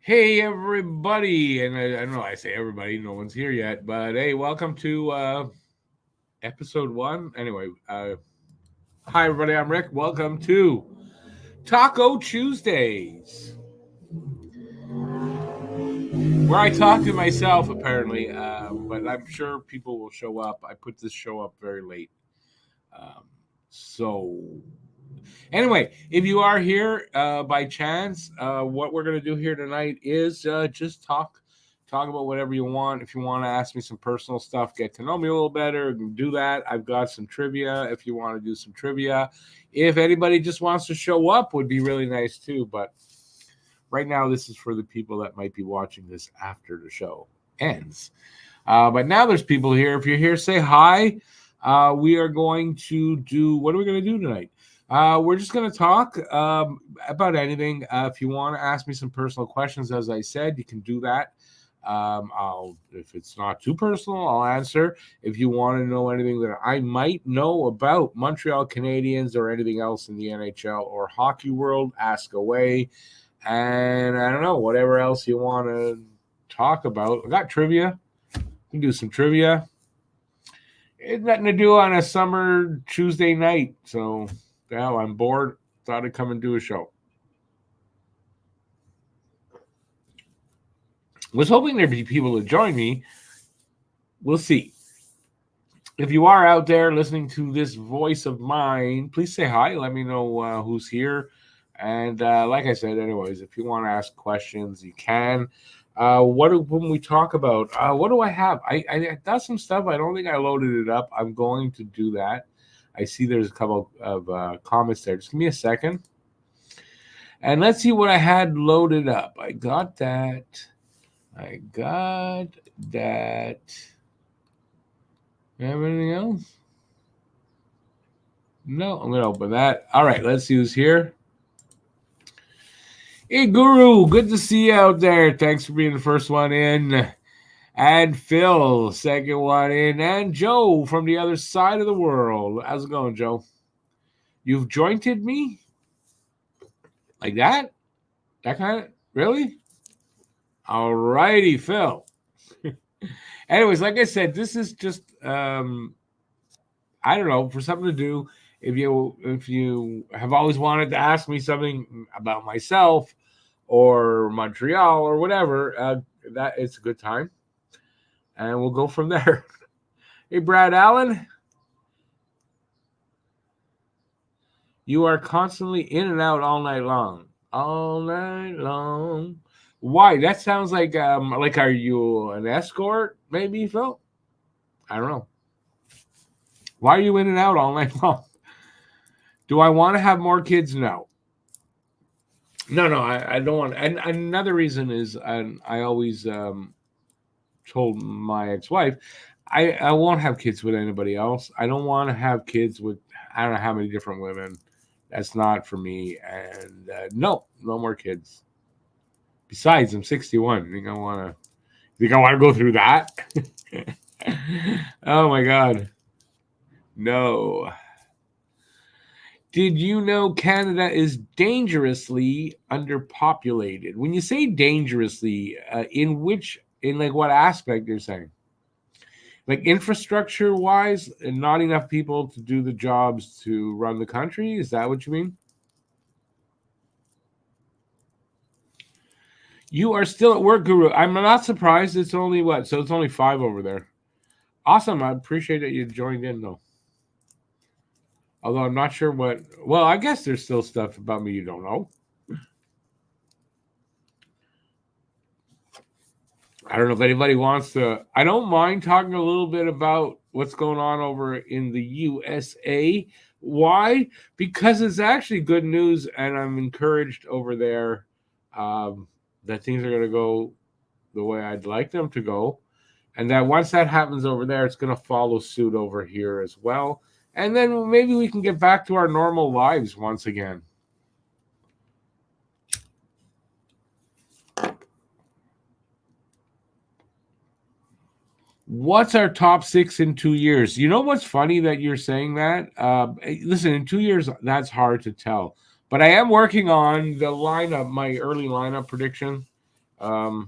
Hey everybody, and I don't know. I say everybody, no one's here yet, but hey, welcome to episode one. Anyway, hi everybody. I'm Rick. Welcome to Taco Tuesdays, where I talk to myself apparently, but I'm sure people will show up. I put this show up very late, um, so anyway, if you are here by chance, what we're going to do here tonight is just talk about whatever you want. If you want to ask me some personal stuff, get to know me a little better, do that. I've got some trivia if you want to do some trivia. If anybody just wants to show up, would be really nice too. But right now, this is for the people that might be watching this after the show ends. But now there's people here. If you're here, say hi. We are going to do, what are we going to do tonight? We're just going to talk about anything. If you want to ask me some personal questions, as I said, you can do that. If it's not too personal, I'll answer. If you want to know anything that I might know about Montreal Canadiens or anything else in the NHL or hockey world, ask away. And I don't know, whatever else you want to talk about. I got trivia. We can do some trivia. It's nothing to do on a summer Tuesday night. So, well, I'm bored. Thought I'd come and do a show. Was hoping there'd be people to join me. We'll see. If you are out there listening to this voice of mine, please say hi. Let me know who's here. And like I said, anyways, if you want to ask questions, you can. When we talk about, what do I have? I got some stuff. I don't think I loaded it up. I'm going to do that. I see there's a couple of comments there. Just give me a second. And let's see what I had loaded up. I got that. Have anything else? No, I'm going to open that. All right, let's see who's here. Hey, Guru, good to see you out there. Thanks for being the first one in. And Phil, second one in. And Joe from the other side of the world. How's it going, Joe? You've jointed me? Like that? That kind of? Really? All righty, Phil. Anyways, like I said, this is just, I don't know, for something to do. If you have always wanted to ask me something about myself or Montreal or whatever, that it's a good time. And we'll go from there. Hey, Brad Allen. You are constantly in and out all night long. All night long. Why? That sounds like are you an escort, maybe, Phil? I don't know. Why are you in and out all night long? Do I want to have more kids? No. No, I don't want. And another reason is I always told my ex-wife, I won't have kids with anybody else. I don't want to have kids with I don't know how many different women. That's not for me. And no more kids. Besides, I'm 61. Think I want to go through that? Oh my God. No. Did you know Canada is dangerously underpopulated? When you say dangerously, in what aspect you're saying? Like infrastructure wise, and not enough people to do the jobs to run the country? Is that what you mean? You are still at work, Guru. I'm not surprised. It's only what? So it's only 5 over there. Awesome. I appreciate that you joined in, though. Although I'm not sure what. Well, I guess there's still stuff about me you don't know. I don't know if anybody wants to. I don't mind talking a little bit about what's going on over in the USA. Why? Because it's actually good news, and I'm encouraged over there that things are going to go the way I'd like them to go. And that once that happens over there, it's going to follow suit over here as well. And then maybe we can get back to our normal lives once again. What's our top 6 in 2 years? You know what's funny that you're saying that? Listen, in 2 years, that's hard to tell. But I am working on the lineup, my early lineup prediction. Do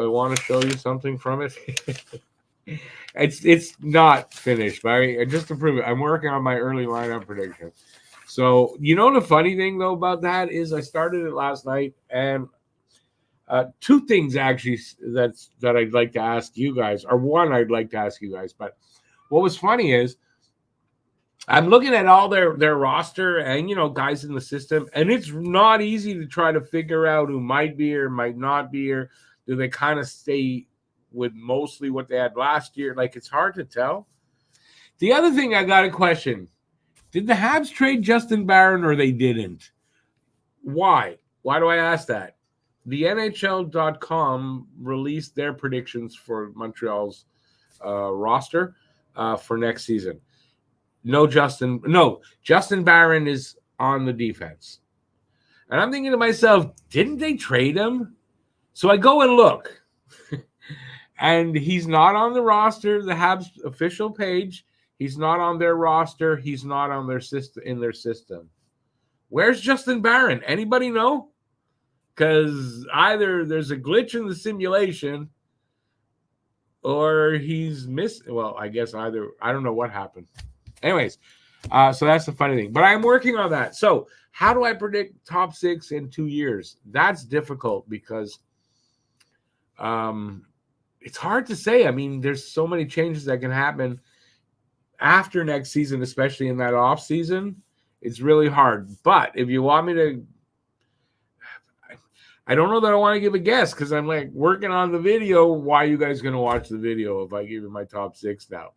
I want to show you something from it? It's not finished, but just to prove it, I'm working on my early lineup prediction. So the funny thing though about that is I started it last night, and two things actually that I'd like to ask you guys, or one I'd like to ask you guys. But what was funny is I'm looking at all their roster and guys in the system, and it's not easy to try to figure out who might be or might not be, or do they kind of stay with mostly what they had last year? Like, it's hard to tell. The other thing I got a question: did the Habs trade Justin Barron or they didn't? Why? Why do I ask that? The NHL.com released their predictions for Montreal's roster for next season. Justin Barron is on the defense. And I'm thinking to myself, didn't they trade him? So I go and look. And he's not on the roster, the Habs official page. He's not on their roster. He's not on their system. Where's Justin Barron? Anybody know? Because either there's a glitch in the simulation or he's missed. Well, I guess either. I don't know what happened. Anyways, so that's the funny thing. But I'm working on that. So how do I predict top 6 in 2 years? That's difficult because it's hard to say. I mean, there's so many changes that can happen after next season, especially in that off season. It's really hard. But if you want me to, I don't know that I want to give a guess because I'm like working on the video. Why are you guys going to watch the video if I give you my top 6 now?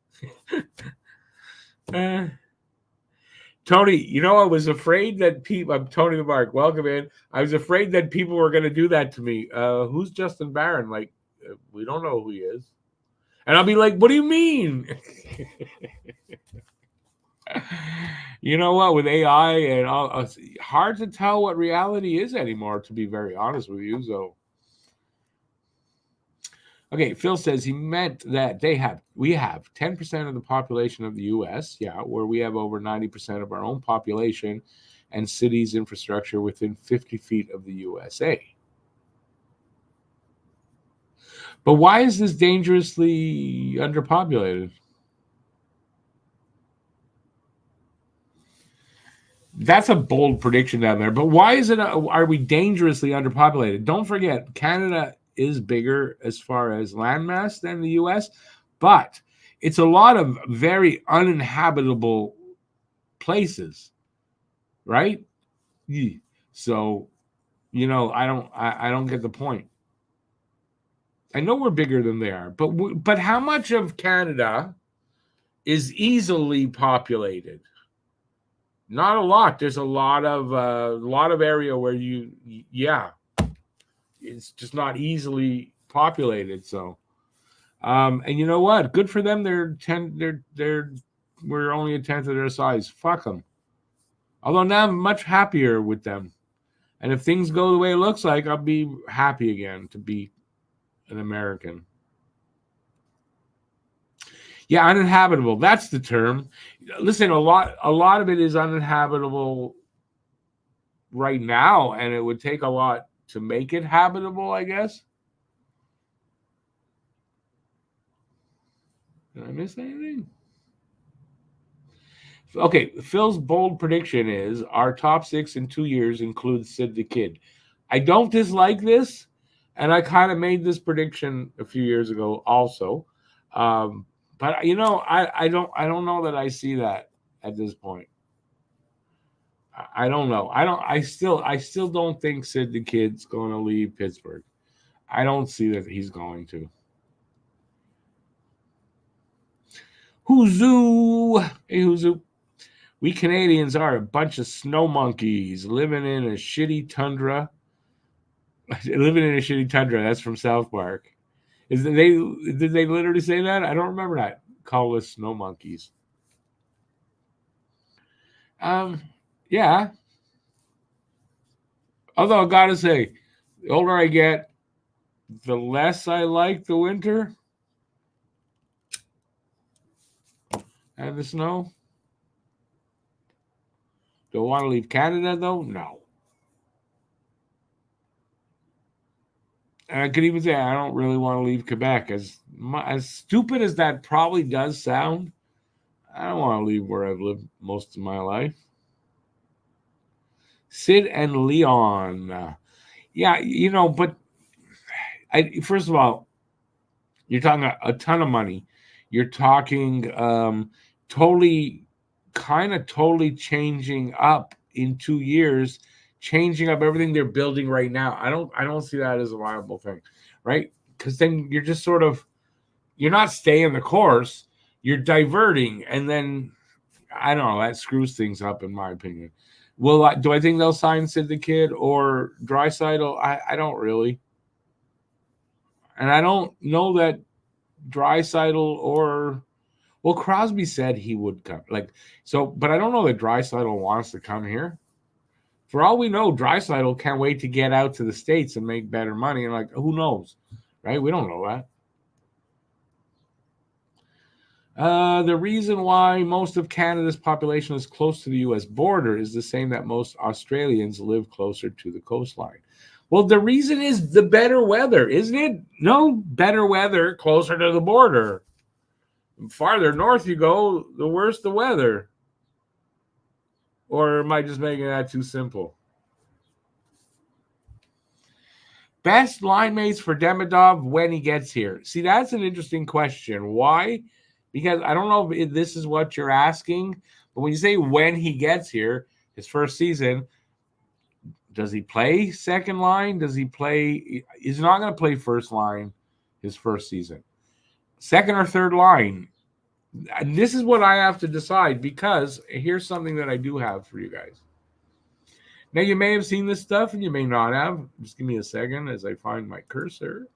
Tony, I was afraid that people. I'm Tony the Mark. Welcome in. I was afraid that people were going to do that to me. Who's Justin Barron? Like, we don't know who he is. And I'll be like, what do you mean? You know what? With AI and all, it's hard to tell what reality is anymore, to be very honest with you. So, okay, Phil says he meant that we have 10% of the population of the U.S., where we have over 90% of our own population and cities infrastructure within 50 feet of the USA. But why is this dangerously underpopulated? That's a bold prediction down there. But why is it? Are we dangerously underpopulated? Don't forget, Canada is bigger as far as landmass than the U.S., but it's a lot of very uninhabitable places, right? So, I don't get the point. I know we're bigger than they are, but how much of Canada is easily populated? Not a lot. There's a lot of area where it's just not easily populated. So, and you know what? Good for them. We're only a tenth of their size. Fuck them. Although now I'm much happier with them, and if things go the way it looks like, I'll be happy again to be an American. Yeah, uninhabitable. That's the term. Listen, a lot of it is uninhabitable right now, and it would take a lot to make it habitable, I guess. Did I miss anything? Okay, Phil's bold prediction is our top 6 in 2 years includes Sid the Kid. I don't dislike this, and I kind of made this prediction a few years ago also. But I don't know that I see that at this point. I don't know. I still don't think Sid the Kid's going to leave Pittsburgh. I don't see that he's going to. Huzu. Hey, Huzu. We Canadians are a bunch of snow monkeys living in a shitty tundra. Living in a shitty tundra. That's from South Park. Did they literally say that? I don't remember that. Call us snow monkeys. Yeah. Although I gotta say, the older I get, the less I like the winter and the snow. Do I want to leave Canada though? No. And I could even say I don't really want to leave Quebec. As stupid as that probably does sound, I don't want to leave where I've lived most of my life. Sid and Leon. Yeah, but first of all, you're talking a ton of money. You're talking totally changing up in 2 years, changing up everything they're building right now. I don't see that as a viable thing, right? Because then you're just you're not staying the course, you're diverting, and then I don't know, that screws things up in my opinion. Do I think they'll sign Sid the Kid or Draisaitl? I don't really. And I don't know that Draisaitl Crosby said he would come. But I don't know that Draisaitl wants to come here. For all we know, Draisaitl can't wait to get out to the States and make better money. And who knows, right? We don't know that. The reason why most of Canada's population is close to the U.S. border is the same that most Australians live closer to the coastline. Well, the reason is the better weather, isn't it? No better weather closer to the border. The farther north you go, the worse the weather. Or am I just making that too simple? Best line mates for Demidov when he gets here. See, that's an interesting question. Why? Because I don't know if this is what you're asking, but when you say when he gets here, his first season, does he play second line? He's not going to play first line his first season. Second or third line. And this is what I have to decide, because here's something that I do have for you guys. Now, you may have seen this stuff and you may not have. Just give me a second as I find my cursor.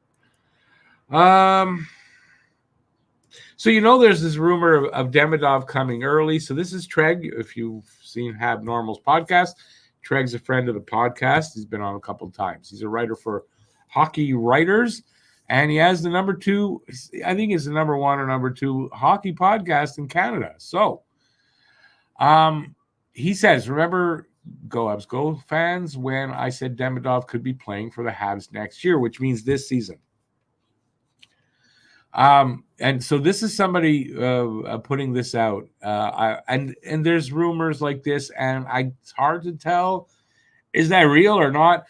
So there's this rumor of Demidov coming early. So this is Treg. If you've seen Hab Normal's podcast, Treg's a friend of the podcast. He's been on a couple of times. He's a writer for Hockey Writers, and he has the number 2, I think it's the number 1 or number 2 hockey podcast in Canada. So he says, remember, Go Habs Go fans, when I said Demidov could be playing for the Habs next year, which means this season. And so this is somebody putting this out, and there's rumors like this, and it's hard to tell, is that real or not?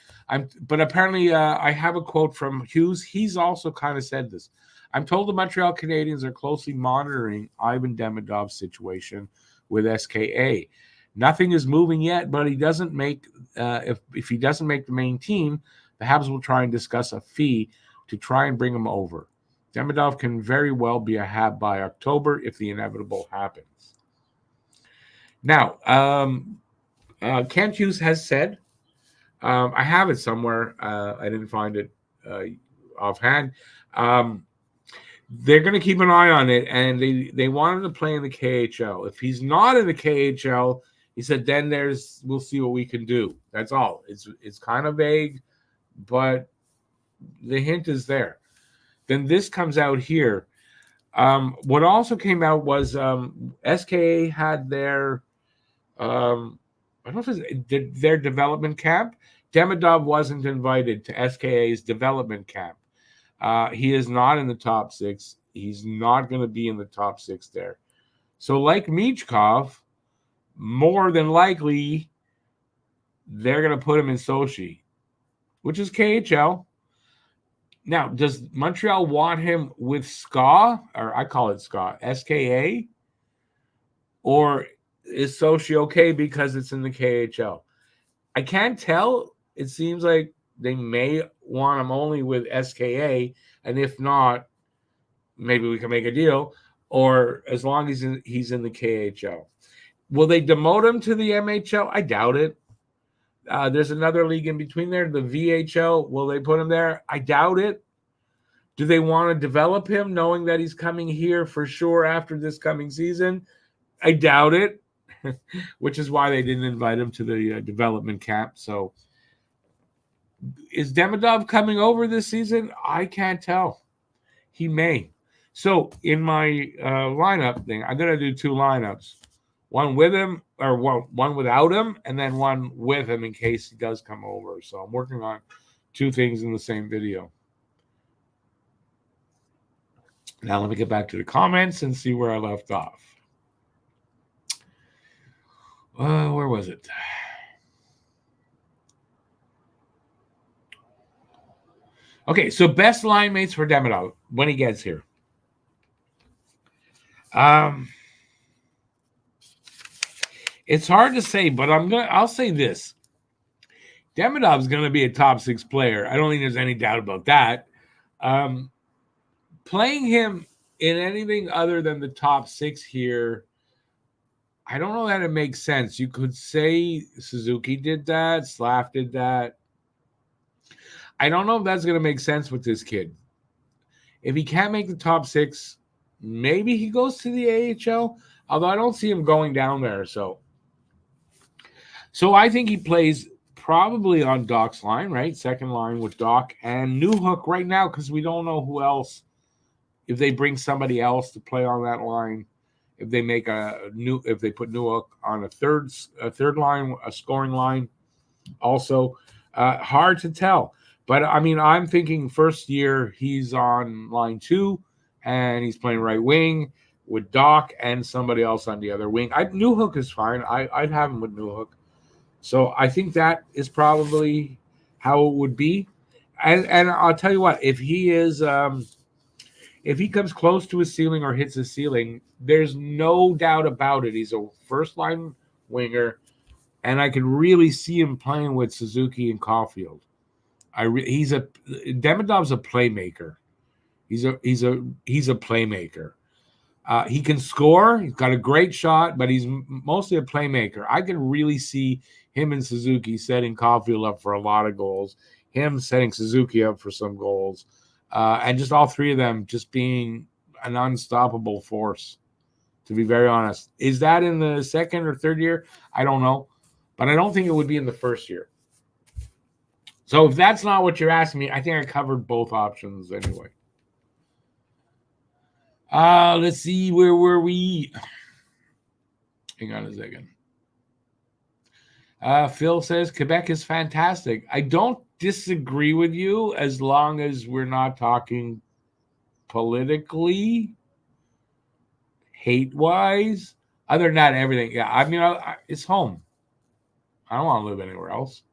But apparently I have a quote from Hughes. He's also kind of said this. I'm told the Montreal Canadiens are closely monitoring Ivan Demidov's situation with SKA. Nothing is moving yet, but he doesn't make if he doesn't make the main team, the Habs will try and discuss a fee to try and bring him over. Demidov can very well be a Hab by October if the inevitable happens. Now, Kent Hughes has said, I have it somewhere. I didn't find it offhand. They're going to keep an eye on it, and they want him to play in the KHL. If he's not in the KHL, he said, then we'll see what we can do. That's all. It's kind of vague, but the hint is there. Then this comes out here. What also came out was SKA had their I don't know if it's their development camp. Demidov wasn't invited to SKA's development camp. He is not in the top 6. He's not going to be in the top 6 there. So like Michkov, more than likely, they're going to put him in Sochi, which is KHL. Now, does Montreal want him with SKA, or I call it SKA, or is Sochi okay because it's in the KHL? I can't tell. It seems like they may want him only with SKA, and if not, maybe we can make a deal, or as long as he's in the KHL. Will they demote him to the MHL? I doubt it. There's another league in between there, the VHL. Will they put him there? I doubt it. Do they want to develop him knowing that he's coming here for sure after this coming season? I doubt it, which is why they didn't invite him to the development camp. So is Demidov coming over this season? I can't tell. He may. So in my lineup thing, I'm going to do 2 lineups. One with him, or one without him, and then one with him in case he does come over. So I'm working on 2 things in the same video. Now let me get back to the comments and see where I left off. Where was it? Okay, so best line mates for Demidov when he gets here. It's hard to say, but I'll say this. Demidov's gonna be a top 6 player. I don't think there's any doubt about that. Playing him in anything other than the top 6 here, I don't know that it makes sense. You could say Suzuki did that, Slav did that. I don't know if that's going to make sense with this kid. If he can't make the top 6, maybe he goes to the AHL, although I don't see him going down there. So I think he plays probably on Doc's line, right? Second line with Doc and Newhook right now, because we don't know who else. If they bring somebody else to play on that line, if they make if they put Newhook on a third line, a scoring line, also hard to tell. But I mean, I'm thinking first year he's on line 2 and he's playing right wing with Doc and somebody else on the other wing. Newhook is fine. I'd have him with Newhook. So I think that is probably how it would be. And I'll tell you what, if he is if he comes close to his ceiling or hits his ceiling, there's no doubt about it. He's a first line winger, and I could really see him playing with Suzuki and Caulfield. Demidov's a playmaker. He's a playmaker. He can score. He's got a great shot, but he's mostly a playmaker. I can really see him and Suzuki setting Caulfield up for a lot of goals. Him setting Suzuki up for some goals, and just all three of them just being an unstoppable force. To be very honest, is that in the second or third year? I don't know, but I don't think it would be in the first year. So if that's not what you're asking me, I think I covered both options anyway. Let's see, where were we? Hang on a second. Phil says Quebec is fantastic. I don't disagree with you as long as we're not talking politically, hate-wise. Other than that, everything. Yeah, I mean, it's home. I don't want to live anywhere else.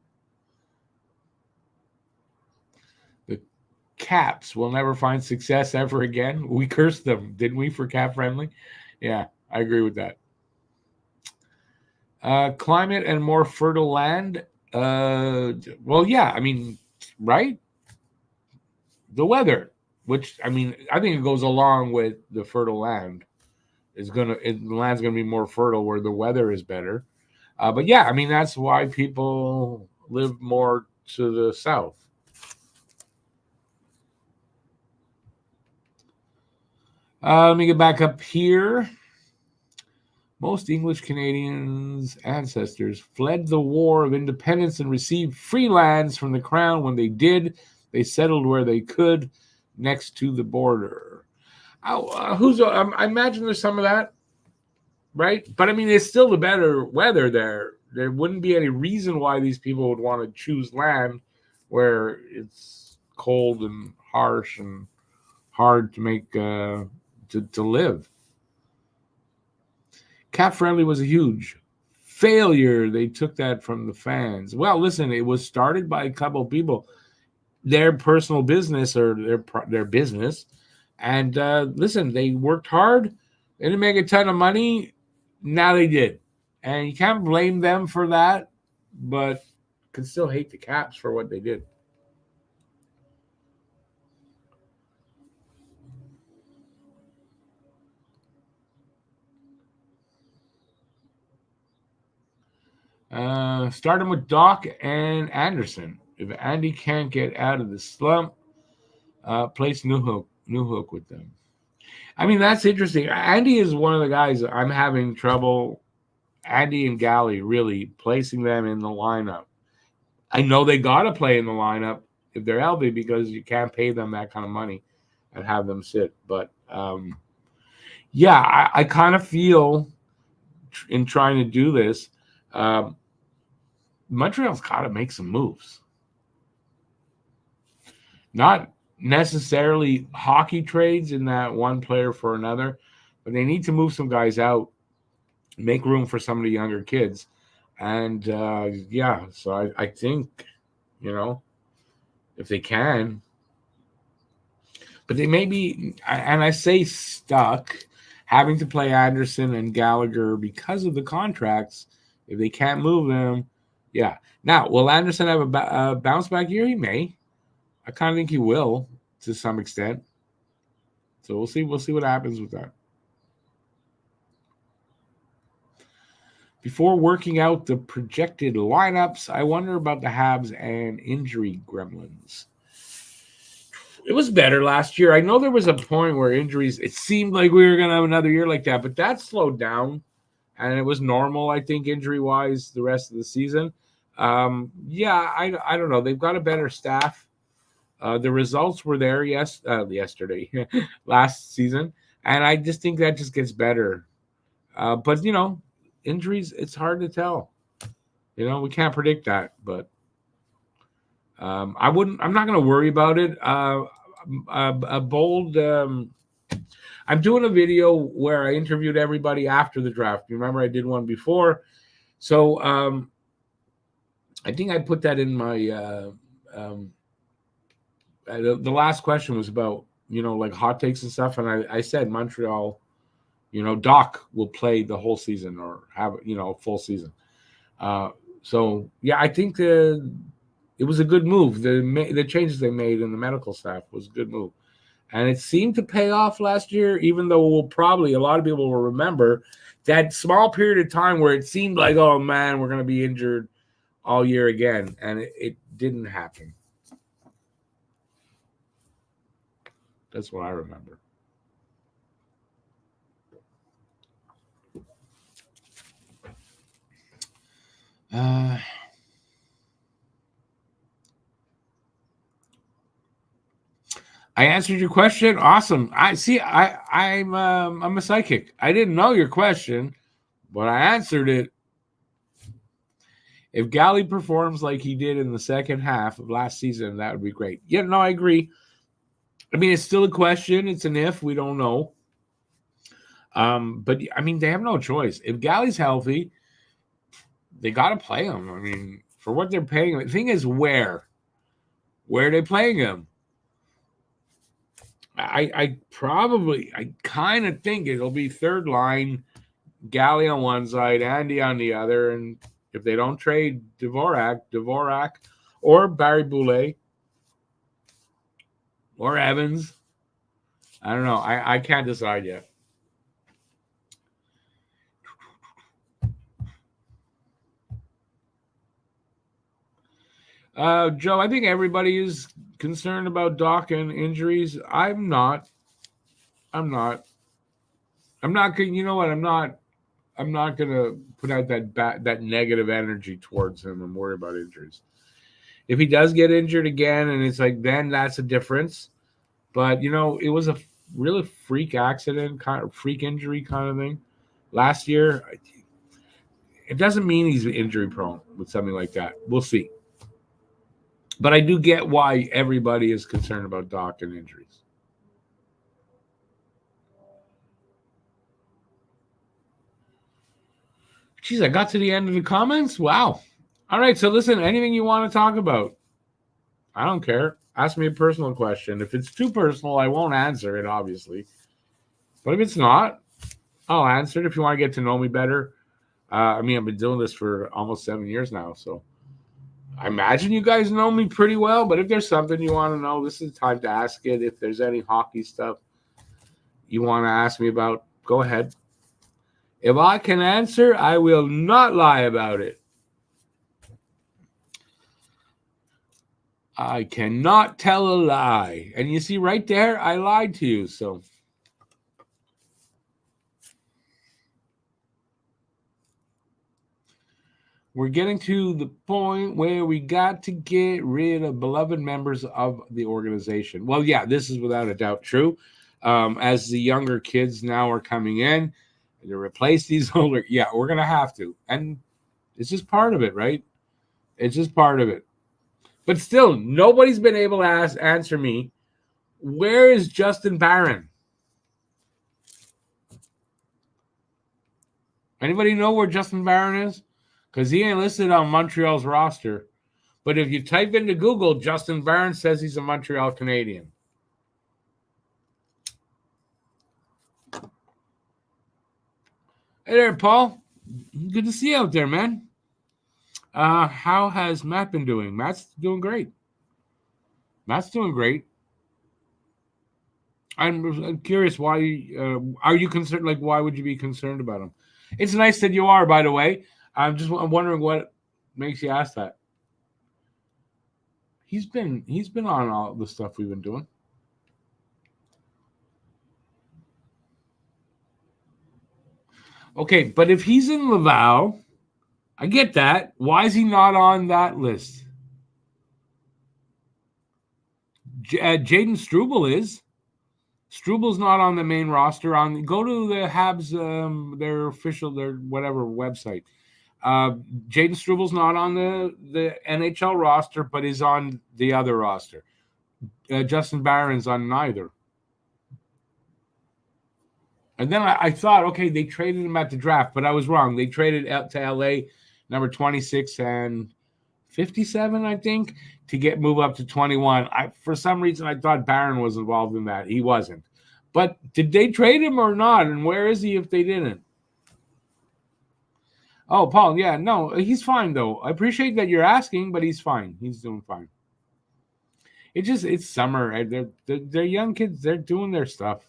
Caps will never find success ever again. We cursed them, didn't we, for cap friendly? Yeah, I agree with that. Climate and more fertile land. Well, yeah, I mean, right? The weather, which I mean, I think it goes along with the fertile land. The land's gonna be more fertile where the weather is better. But yeah, I mean, that's why people live more to the south. Let me get back up here. Most English Canadians' ancestors fled the War of Independence and received free lands from the Crown. When they did, they settled where they could, next to the border. I imagine there's some of that, right? But I mean, it's still the better weather there. There wouldn't be any reason why these people would want to choose land where it's cold and harsh and hard to make to live. Cap friendly was a huge failure. They took that from the fans. Well, listen, it was started by a couple of people, their personal business or their business. And listen, they worked hard. They didn't make a ton of money. Now they did. And you can't blame them for that, but can still hate the Caps for what they did. Starting with Doc and Anderson. If Andy can't get out of the slump, place Newhook with them. I mean, that's interesting. Andy is one of the guys I'm having trouble, Andy and Galley, really placing them in the lineup. I know they got to play in the lineup if they're healthy because you can't pay them that kind of money and have them sit. But, yeah, I kind of feel in trying to do this, Montreal's got to make some moves. Not necessarily hockey trades in that one player for another, but they need to move some guys out, make room for some of the younger kids. And so I think, if they can, but they may be, and I say stuck, having to play Anderson and Gallagher because of the contracts. If they can't move them, yeah. Now, will Anderson have a bounce back year? He may. I kind of think he will to some extent. So we'll see. We'll see what happens with that. Before working out the projected lineups, I wonder about the Habs and injury gremlins. It was better last year. I know there was a point where injuries, it seemed like we were going to have another year like that, but that slowed down, and it was normal, I think, injury-wise, the rest of the season. I don't know. They've got a better staff. The results were there yesterday, last season, and I just think that just gets better. But, injuries, it's hard to tell. We can't predict that, but I'm not going to worry about it. I'm doing a video where I interviewed everybody after the draft. You remember I did one before. So I think I put that in my, the last question was about, like hot takes and stuff. And I said Montreal, Doc will play the whole season or have, a full season. So yeah, I think it was a good move. The changes they made in the medical staff was a good move. And it seemed to pay off last year, even though a lot of people will remember that small period of time where it seemed like, oh, man, we're going to be injured all year again. And it didn't happen. That's what I remember. I answered your question. Awesome. I'm a psychic. I didn't know your question, but I answered it. If Galley performs like he did in the second half of last season, that would be great. Yeah, no, I agree. I mean, it's still a question. It's an if. We don't know. But I mean, they have no choice. If Galley's healthy, they got to play him. I mean, for what they're paying him. The thing is, where are they playing him? I kind of think it'll be third line, Galley on one side, Andy on the other, and if they don't trade Dvorak, or Barry Boulay, or Evans, I don't know. I can't decide yet. Joe, I think everybody is concerned about Doc and injuries. I'm not. You know what? I'm not gonna put out that negative energy towards him and worry about injuries. If he does get injured again, and it's like, then that's a difference. But it was a really freak accident, kind of freak injury kind of thing last year. It doesn't mean he's injury prone with something like that. We'll see. But I do get why everybody is concerned about Doc and injuries. Jeez, I got to the end of the comments. Wow. All right. So listen, anything you want to talk about, I don't care. Ask me a personal question. If it's too personal, I won't answer it, obviously. But if it's not, I'll answer it if you want to get to know me better. I've been doing this for almost 7 years now, so I imagine you guys know me pretty well. But if there's something you want to know, this is the time to ask it. If there's any hockey stuff you want to ask me about, go ahead. If I can answer, I will not lie about it. I cannot tell a lie. And you see right there, I lied to you. So we're getting to the point where we got to get rid of beloved members of the organization. Well, yeah, this is without a doubt true. As the younger kids now are coming in to replace these older, yeah, we're going to have to. And it's just part of it, right? It's just part of it. But still, nobody's been able to answer me Where is Justin Barron? Anybody know where Justin Barron is? Because he ain't listed on Montreal's roster. But if you type into Google, Justin Barron says he's a Montreal Canadian. Hey there, Paul. Good to see you out there, man. How has Matt been doing? Matt's doing great. Matt's doing great. I'm curious why are you concerned? Like, why would you be concerned about him? It's nice that you are, by the way. I'm wondering what makes you ask that. He's been on all the stuff we've been doing. Okay, but if he's in Laval, I get that. Why is he not on that list? Jaden Struble is. Struble's not on the main roster. Go to the Habs, their official, their whatever website. Jaden Struble's not on the NHL roster, but is on the other roster. Justin Barron's on neither. And then I thought, okay, they traded him at the draft, but I was wrong. They traded out to LA, number 26 and 57, I think, to move up to 21. For some reason, I thought Barron was involved in that. He wasn't. But did they trade him or not? And where is he if they didn't? Oh, Paul, yeah, no, he's fine, though. I appreciate that you're asking, but he's fine. He's doing fine. It's summer. They're young kids. They're doing their stuff.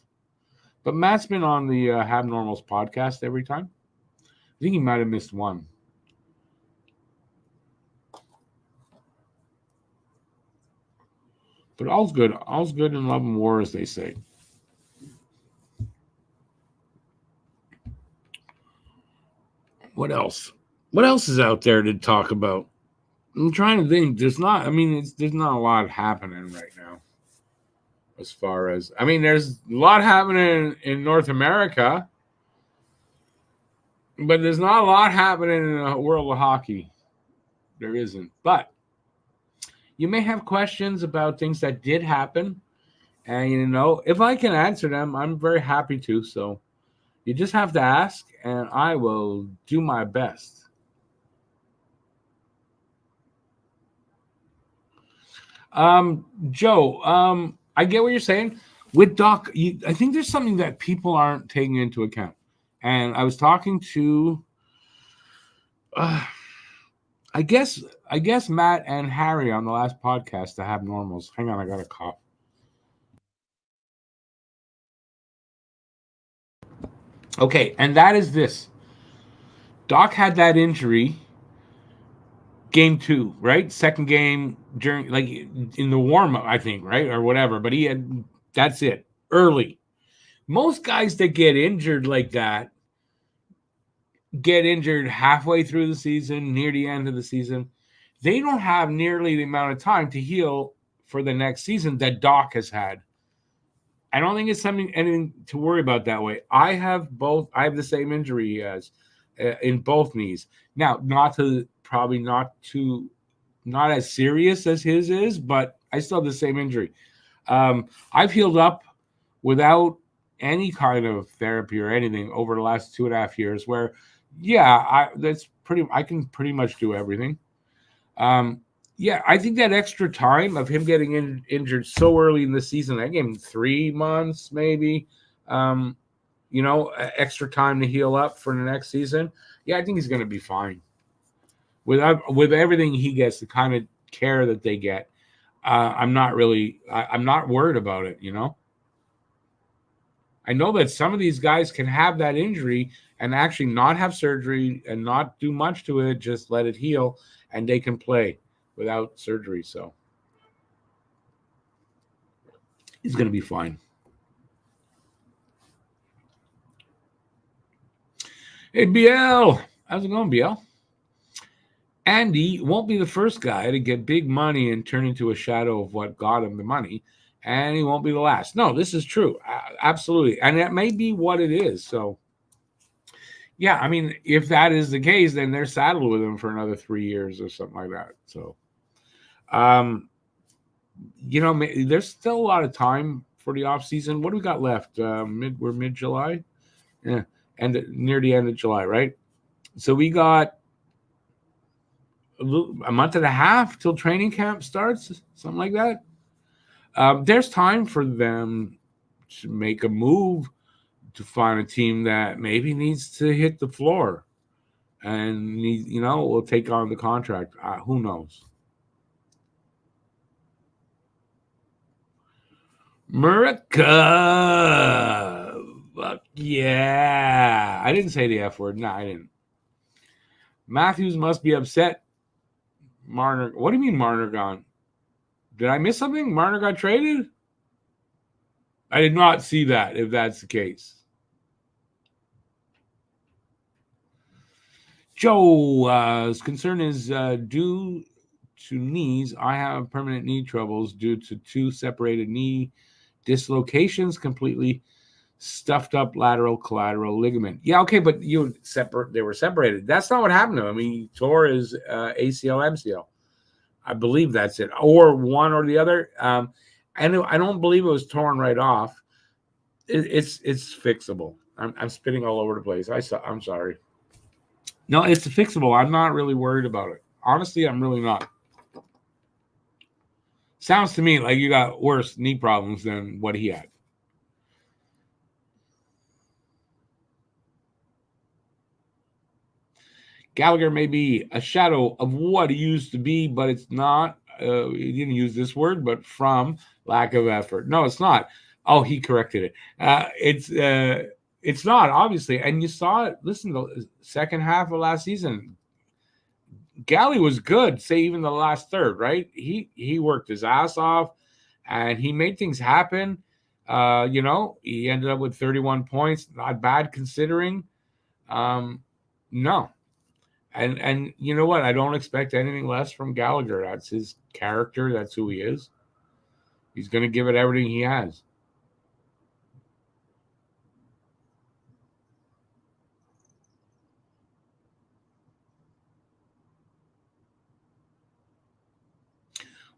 But Matt's been on the Have Normals podcast every time. I think he might have missed one. But all's good. All's good in love and war, as they say. What else? What else is out there to talk about? I'm trying to think. There's not a lot happening right now. As far as, there's a lot happening in North America, but there's not a lot happening in the world of hockey. There isn't. But you may have questions about things that did happen. And, if I can answer them, I'm very happy to. So you just have to ask, and I will do my best. Joe, I get what you're saying. With Doc, I think there's something that people aren't taking into account. And I was talking to, I guess Matt and Harry on the last podcast to Have Normals. Hang on, I got a cough. Okay, and that is this. Doc had that injury game 2, right? Second game during, like, in the warm-up, I think, right? Or whatever. But that's it. Early. Most guys that get injured like that get injured halfway through the season, near the end of the season. They don't have nearly the amount of time to heal for the next season that Doc has had. I don't think it's anything to worry about that way. I have the same injury as in both knees. Now, not as serious as his is, but I still have the same injury. I've healed up without any kind of therapy or anything over the last 2.5 years. Where, I can pretty much do everything. I think that extra time of him getting injured so early in the season, I gave him 3 months, maybe, extra time to heal up for the next season. Yeah, I think he's going to be fine. With everything he gets, the kind of care that they get, I'm not worried about it, I know that some of these guys can have that injury and actually not have surgery and not do much to it, just let it heal, and they can play without surgery. So he's going to be fine. Hey, BL. How's it going, BL? Andy won't be the first guy to get big money and turn into a shadow of what got him the money, and he won't be the last. No, this is true. Absolutely. And that may be what it is. So, yeah, if that is the case, then they're saddled with him for another 3 years or something like that. So, there's still a lot of time for the off season. What do we got left? We're mid July, yeah, and near the end of July, right? So we got a month and a half till training camp starts, something like that. There's time for them to make a move to find a team that maybe needs to hit the floor and will take on the contract. Who knows? America. Fuck yeah. I didn't say the F word. No, I didn't. Matthews must be upset. Marner. What do you mean Marner gone? Did I miss something? Marner got traded? I did not see that, if that's the case. Joe's concern is due to knees. I have permanent knee troubles due to 2 separated knee dislocations, completely stuffed up lateral collateral ligament. Yeah, okay, but they were separated. That's not what happened to him. He tore his ACL, MCL. I believe that's it, or one or the other. And I don't believe it was torn right off. It's fixable. I'm spitting all over the place. I'm sorry. No, it's fixable. I'm not really worried about it. Honestly, I'm really not. Sounds to me like you got worse knee problems than what he had. Gallagher may be a shadow of what he used to be, but it's not. He didn't use this word, but from lack of effort. No, it's not. Oh, he corrected it. It's not, obviously. And you saw it. Listen, the second half of last season, Galley was good, say even the last third, right? He worked his ass off, and he made things happen. He ended up with 31 points. Not bad considering. No. And you know what? I don't expect anything less from Gallagher. That's his character. That's who he is. He's going to give it everything he has.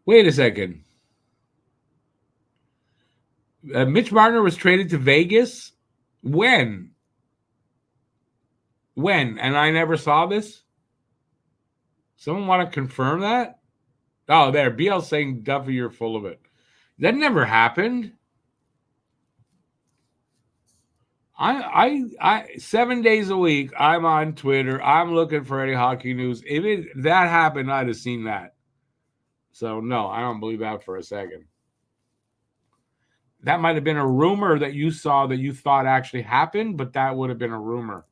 Wait a second. Mitch Marner was traded to Vegas? When? And I never saw this? Someone want to confirm that? Oh, there. BL saying, Duffy, you're full of it. That never happened. I 7 days a week, I'm on Twitter. I'm looking for any hockey news. If that happened, I'd have seen that. So, no, I don't believe that for a second. That might have been a rumor that you saw that you thought actually happened, but that would have been a rumor.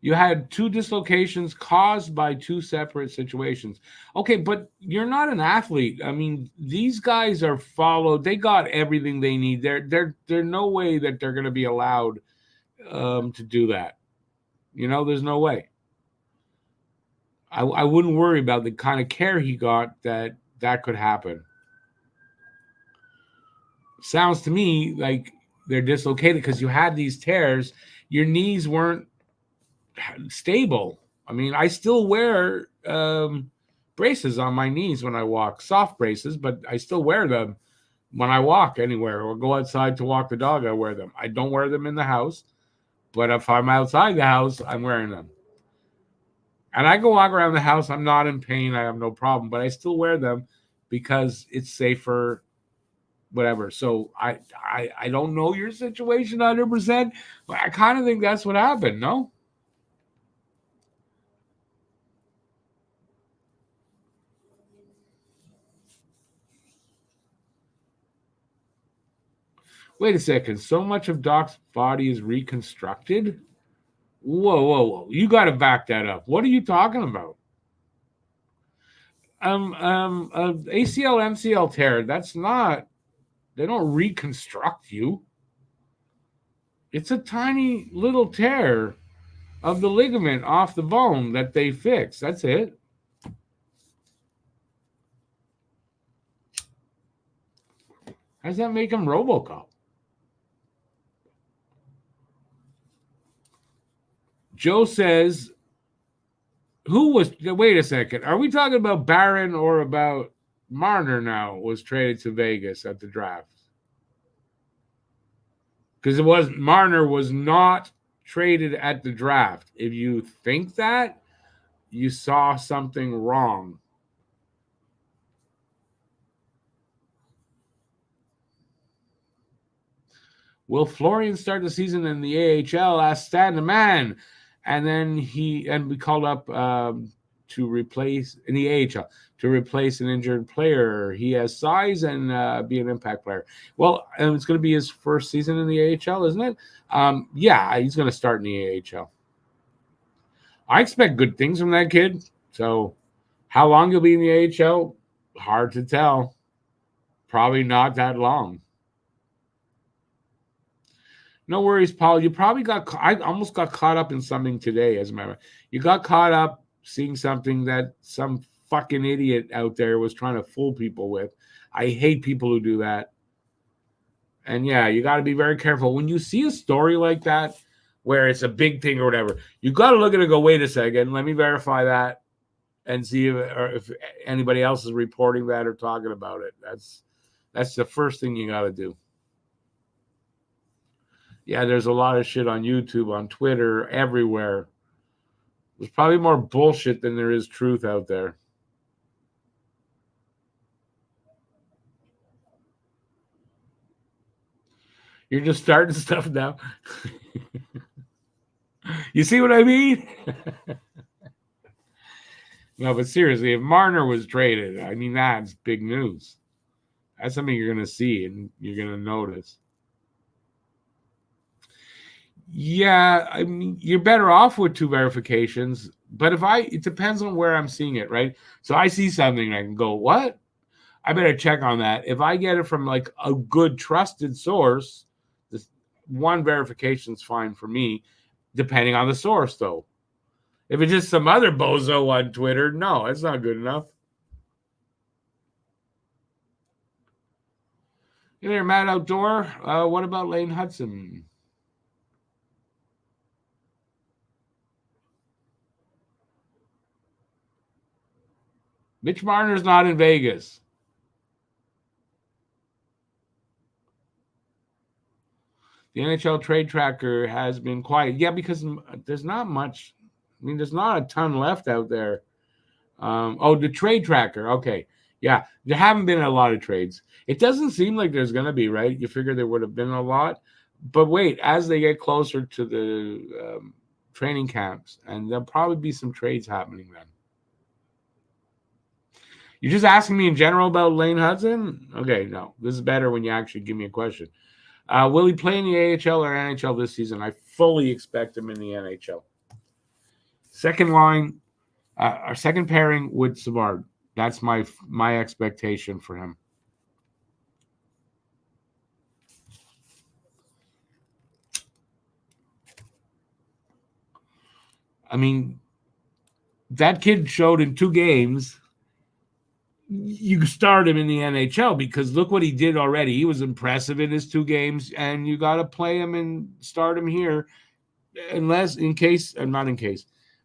You had 2 dislocations caused by 2 separate situations. Okay, but you're not an athlete. I mean, these guys are followed. They got everything they need. There's no way that they're going to be allowed to do that. There's no way. I wouldn't worry about the kind of care he got that could happen. Sounds to me like they're dislocated because you had these tears. Your knees weren't stable. I mean, I still wear braces on my knees when I walk, soft braces, but I still wear them when I walk anywhere or go outside to walk the dog. I wear them. I don't wear them in the house, but if I'm outside the house, I'm wearing them. And I can walk around the house. I'm not in pain. I have no problem, but I still wear them because it's safer, whatever. So I don't know your situation 100%, but I kind of think that's what happened, no? Wait a second. So much of Doc's body is reconstructed? Whoa. You got to back that up. What are you talking about? ACL, MCL tear, that's not, they don't reconstruct you. It's a tiny little tear of the ligament off the bone that they fix. That's it. How does that make him RoboCop? Joe says Who was? Wait a second. Are we talking about Barron or about Marner? Now was traded to Vegas at the draft because it was Marner was not traded at the draft. If you think that, you saw something wrong. Will Florian start the season in the AHL? Asked Stan the man, and then we called up to replace in the AHL to replace an injured player. He has size and be an impact player. Well, it's going to be his first season in the AHL, isn't it? Yeah, he's going to start in the AHL. I expect good things from that kid. So, how long he'll be in the AHL? Hard to tell. Probably not that long. No worries, Paul. You probably I almost got caught up in something today, as a matter of fact. You got caught up seeing something that some fucking idiot out there was trying to fool people with. I hate people who do that. And yeah, you got to be very careful. When you see a story like that, where it's a big thing or whatever, you got to look at it and go, wait a second, let me verify that and see if anybody else is reporting that or talking about it. That's the first thing you got to do. Yeah, there's a lot of shit on YouTube, on Twitter, everywhere. There's probably more bullshit than there is truth out there. You're just starting stuff now. You see what I mean? No, but seriously, if Marner was traded, I mean, that's big news. That's something you're going to see and you're going to notice. Yeah, I mean, you're better off with two verifications. But it depends on where I'm seeing it, right? So I see something and I can go, what? I better check on that. If I get it from like a good trusted source, this one verification is fine for me, depending on the source, though. If it's just some other bozo on Twitter, no, it's not good enough. You there, Matt Outdoor? What about Lane Hudson? Mitch Marner's not in Vegas. The NHL trade tracker has been quiet. Yeah, because there's not much. I mean, there's not a ton left out there. The trade tracker. Okay. Yeah, there haven't been a lot of trades. It doesn't seem like there's going to be, right? You figure there would have been a lot. But wait, as they get closer to the training camps, and there'll probably be some trades happening then. You're just asking me in general about Lane Hudson? Okay, no. This is better when you actually give me a question. Will he play in the AHL or NHL this season? I fully expect him in the NHL. Second line, our second pairing with Savard. That's my expectation for him. I mean, that kid showed in 2 games. You start him in the NHL because look what he did already. He was impressive in his 2 games, and you got to play him and start him here,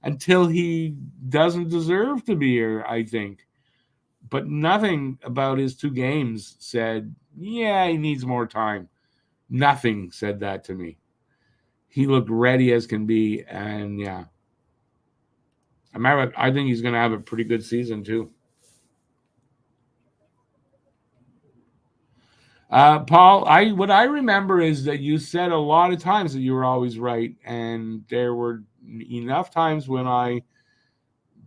until he doesn't deserve to be here, I think. But nothing about his 2 games said, yeah, he needs more time. Nothing said that to me. He looked ready as can be, and yeah. I think he's going to have a pretty good season too. Paul, what I remember is that you said a lot of times that you were always right, and there were enough times when I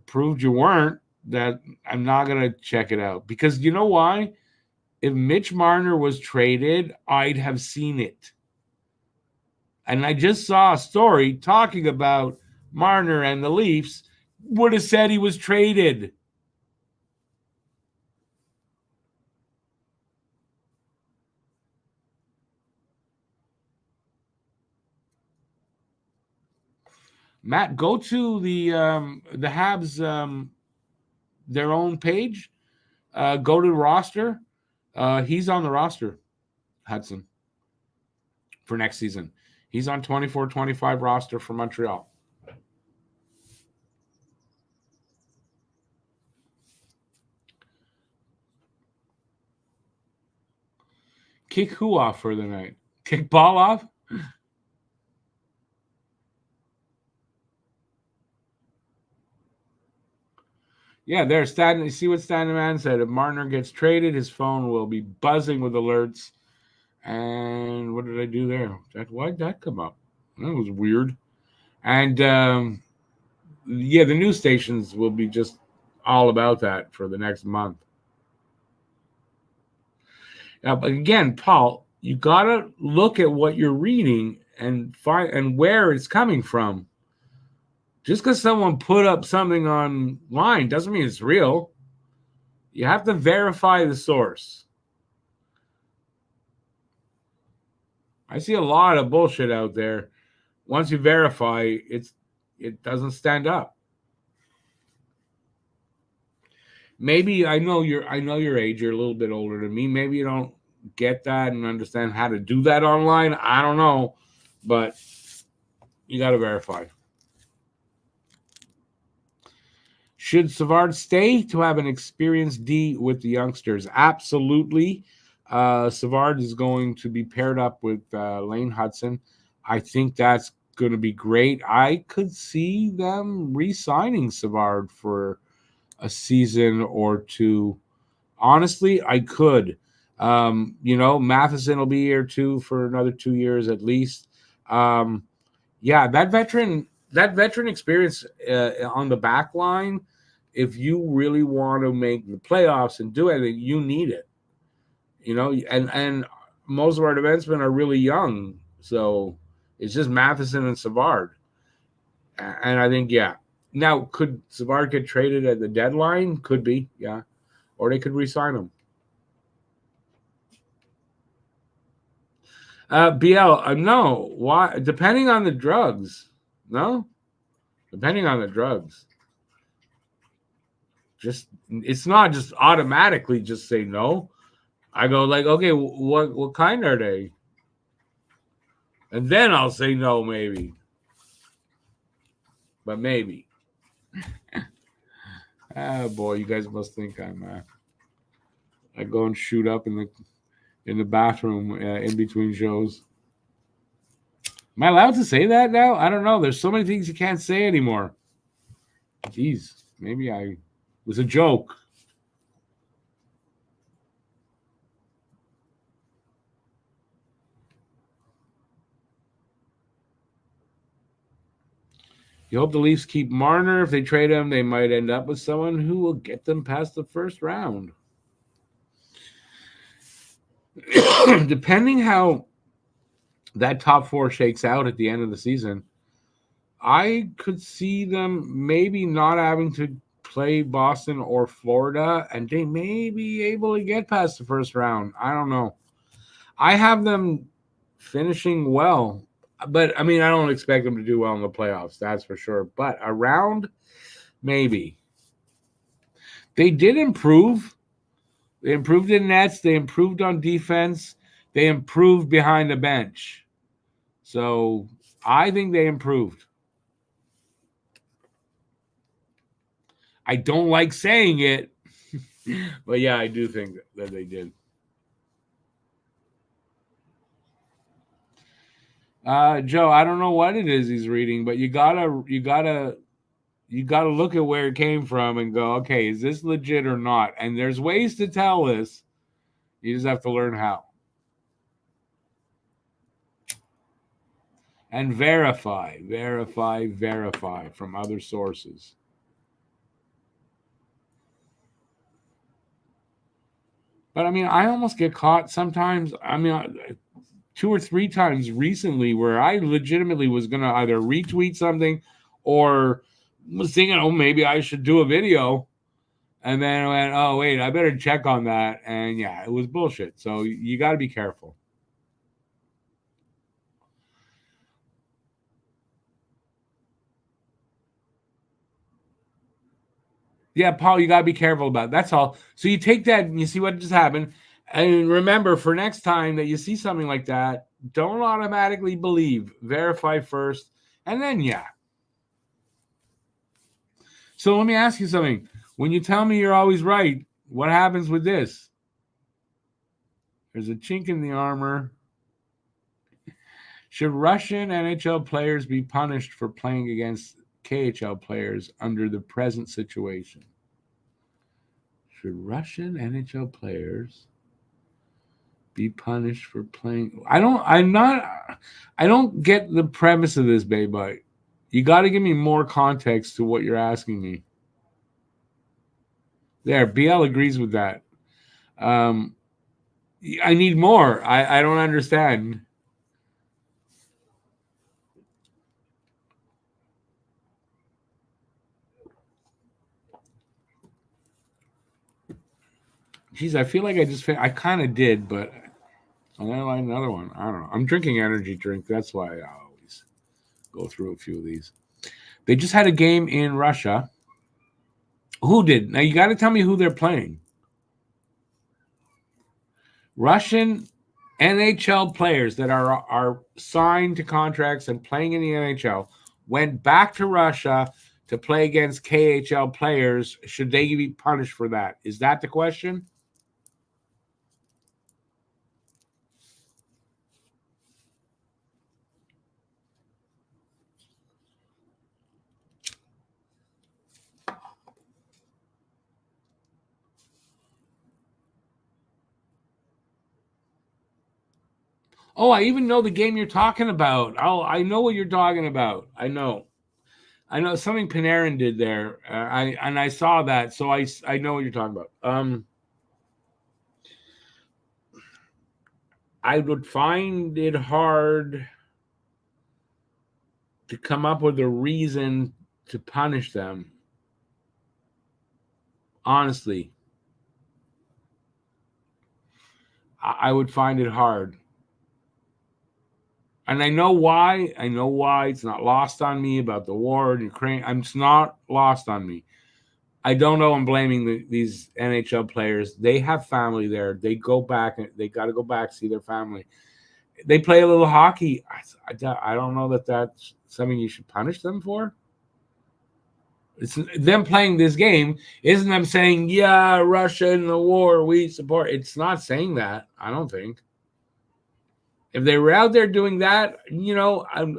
proved you weren't that I'm not going to check it out. Because you know why? If Mitch Marner was traded, I'd have seen it. And I just saw a story talking about Marner and the Leafs would have said he was traded. Matt, go to the Habs their own page. Go to the roster. He's on the roster, Hudson, for next season. He's on 24-25 roster for Montreal. Kick who off for the night? Kick ball off? Yeah, there. Stan, see what Stan the Man said. If Marner gets traded, his phone will be buzzing with alerts. And what did I do there? Why did that come up? That was weird. And yeah, the news stations will be just all about that for the next month. Now, but again, Paul, you gotta look at what you're reading and find and where it's coming from. Just because someone put up something online doesn't mean it's real. You have to verify the source. I see a lot of bullshit out there. Once you verify, it doesn't stand up. Maybe I know your age. You're a little bit older than me. Maybe you don't get that and understand how to do that online. I don't know, but you got to verify. Should Savard stay to have an experienced D with the youngsters? Absolutely. Savard is going to be paired up with Lane Hudson. I think that's going to be great. I could see them re-signing Savard for a season or two. Honestly, I could. Matheson will be here too for another 2 years at least. Yeah, that veteran experience on the back line, if you really want to make the playoffs and do anything, you need it. And most of our defensemen are really young, so it's just Matheson and Savard. And I think, yeah. Now, could Savard get traded at the deadline? Could be, yeah. Or they could re-sign him. BL, no. Why? Depending on the drugs. No? Depending on the drugs. It's not just automatically just say no. I go like, okay, what kind are they? And then I'll say no, maybe. But maybe. Oh boy, you guys must think I go and shoot up in the bathroom in between shows. Am I allowed to say that now? I don't know. There's so many things you can't say anymore. Jeez, maybe it was a joke. You hope the Leafs keep Marner. If they trade him, they might end up with someone who will get them past the first round. Depending how that top four shakes out at the end of the season, I could see them maybe not having to play Boston or Florida, and they may be able to get past the first round. I don't know. I have them finishing well, but I mean, I don't expect them to do well in the playoffs, that's for sure. But around, maybe. They did improve. They improved in nets. They improved on defense. They improved behind the bench. So I think they improved. I don't like saying it, but yeah, I do think that they did. Joe, I don't know what it is he's reading, but you gotta look at where it came from and go, okay, is this legit or not? And there's ways to tell this. You just have to learn how. And verify from other sources. But I mean, I almost get caught sometimes. I mean, 2 or 3 times recently where I legitimately was going to either retweet something or was thinking, oh, maybe I should do a video. And then I went, oh, wait, I better check on that. And yeah, it was bullshit. So you got to be careful. Yeah, Paul, you got to be careful about it. That's all. So you take that and you see what just happened. And remember, for next time that you see something like that, don't automatically believe. Verify first. And then, yeah. So let me ask you something. When you tell me you're always right, what happens with this? There's a chink in the armor. Should Russian NHL players be punished for playing against KHL players under the present situation? Should Russian NHL players be punished for playing? I don't get the premise of this, babe. You got to give me more context to what you're asking me. There, BL agrees with that. I need more. I don't understand. Geez, I feel like I kind of did, but I'm gonna like another one. I don't know. I'm drinking energy drink. That's why I always go through a few of these. They just had a game in Russia. Who did? Now you got to tell me who they're playing. Russian NHL players that are signed to contracts and playing in the NHL went back to Russia to play against KHL players. Should they be punished for that? Is that the question? Oh, I even know the game you're talking about. Oh, I know what you're talking about. I know something Panarin did there. I saw that, so I know what you're talking about. I would find it hard to come up with a reason to punish them. Honestly, I would find it hard. And I know why. I know why. It's not lost on me about the war in Ukraine. It's not lost on me. I don't know. I'm blaming these NHL players. They have family there. They go back. They got to go back see their family. They play a little hockey. I don't know that that's something you should punish them for. It's them playing this game. Isn't them saying, yeah, Russia in the war, we support. It's not saying that, I don't think. If they were out there doing that,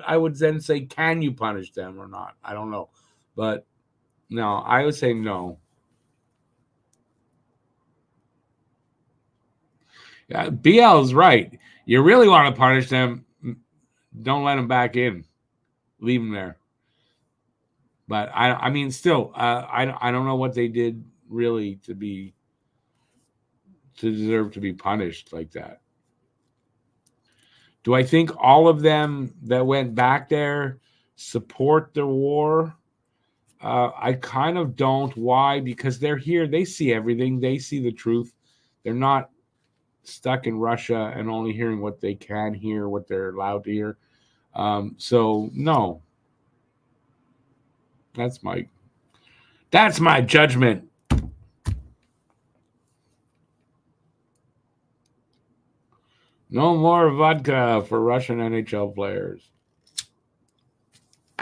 I would then say, can you punish them or not? I don't know. But no, I would say no. Yeah, BL is right. You really want to punish them, don't let them back in. Leave them there. But I mean, still, I don't know what they did really to deserve to be punished like that. Do I think all of them that went back there support the war? I kind of don't. Why? Because they're here. They see everything. They see the truth. They're not stuck in Russia and only hearing what they can hear, what they're allowed to hear. So no, that's my judgment. No more vodka for Russian NHL players.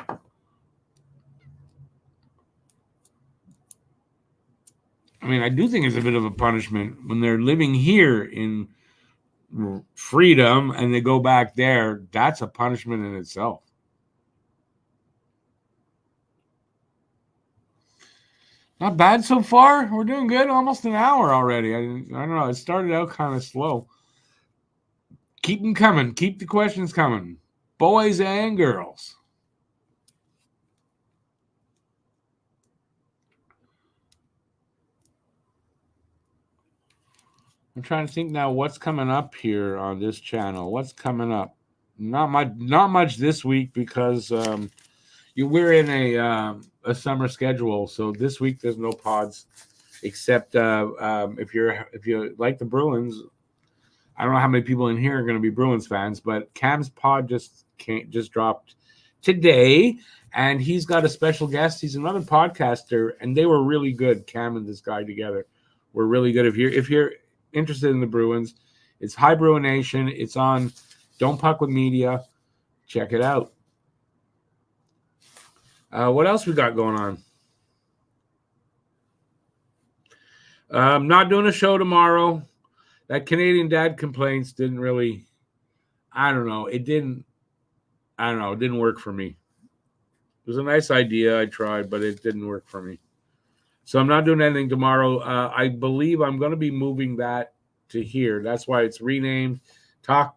I mean, I do think it's a bit of a punishment when they're living here in freedom and they go back there. That's a punishment in itself. Not bad so far. We're doing good. Almost an hour already. I don't know. It started out kind of slow. Keep them coming. Keep the questions coming. Boys and girls. I'm trying to think now what's coming up here on this channel. What's coming up? Not much this week because we're in a summer schedule. So this week there's no pods except if you like the Bruins. I don't know how many people in here are going to be Bruins fans, but Cam's pod just dropped today, and he's got a special guest. He's another podcaster, and they were really good. Cam and this guy together were really good. If you're interested in the Bruins, it's High Bruin Nation. It's on Don't Puck with Media. Check it out. What else we got going on? I'm not doing a show tomorrow. that Canadian Dad Complaints didn't really, I don't know. It didn't work for me. It was a nice idea. I tried, but it didn't work for me. So I'm not doing anything tomorrow. I believe I'm going to be moving that to here. That's why it's renamed Talk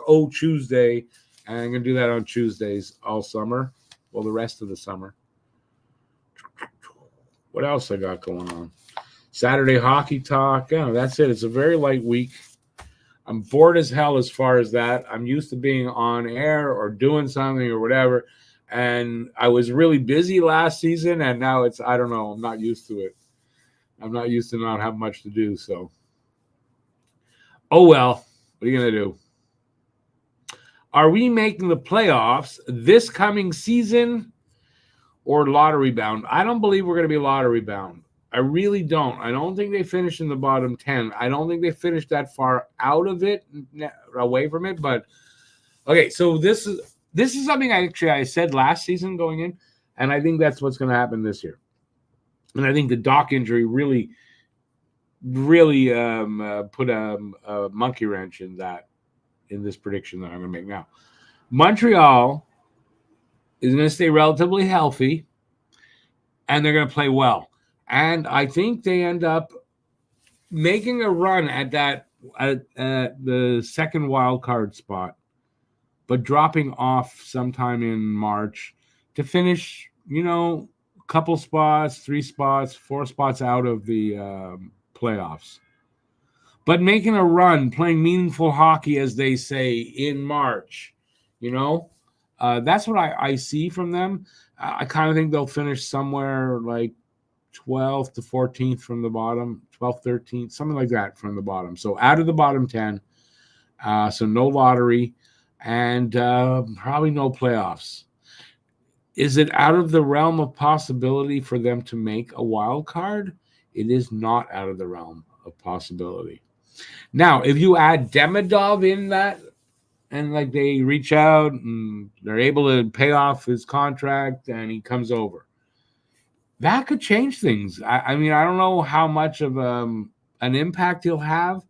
O Tuesday. And I'm going to do that on Tuesdays all summer. Well, the rest of the summer. What else I got going on? Saturday hockey talk. Yeah, that's it. It's a very light week. I'm bored as hell as far as that. I'm used to being on air or doing something or whatever. And I was really busy last season, and now it's, I don't know, I'm not used to it. I'm not used to not having much to do, so. Oh, well, what are you going to do? Are we making the playoffs this coming season or lottery bound? I don't believe we're going to be lottery bound. I really don't. I don't think they finished in the bottom 10. I don't think they finished that far out of it, away from it, but okay, so this is something I said last season going in, and I think that's what's going to happen this year. And I think the Doc injury really put a monkey wrench in this prediction that I'm going to make now. Montreal is going to stay relatively healthy, and they're going to play well. And I think they end up making a run at the second wild card spot, but dropping off sometime in March to finish, a couple spots, 3 spots, 4 spots out of the playoffs. But making a run, playing meaningful hockey, as they say, in March, that's what I see from them. I kind of think they'll finish somewhere like 12th to 14th from the bottom, 12th, 13th, something like that from the bottom. So out of the bottom 10, so no lottery. And probably no playoffs. Is it out of the realm of possibility for them to make a wild card? It is not out of the realm of possibility. Now, if you add Demidov in that, and like they reach out and they're able to pay off his contract and he comes over, that could change things. I mean, I don't know how much of an impact he'll have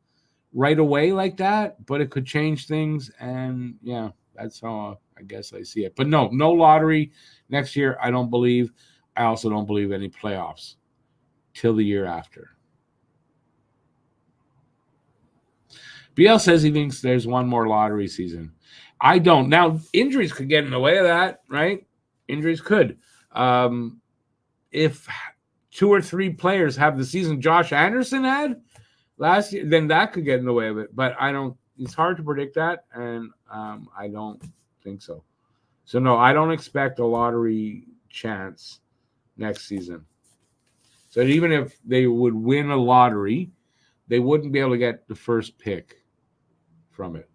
right away like that, but it could change things. And yeah, that's how I guess I see it. But no lottery next year, I don't believe. I also don't believe any playoffs till the year after. BL says he thinks there's one more lottery season. I don't. Now, injuries could get in the way of that, right? Injuries could. If 2 or 3 players have the season Josh Anderson had last year, then that could get in the way of it. But I don't. It's hard to predict that, and I don't think so. So no, I don't expect a lottery chance next season. So even if they would win a lottery, they wouldn't be able to get the first pick from it.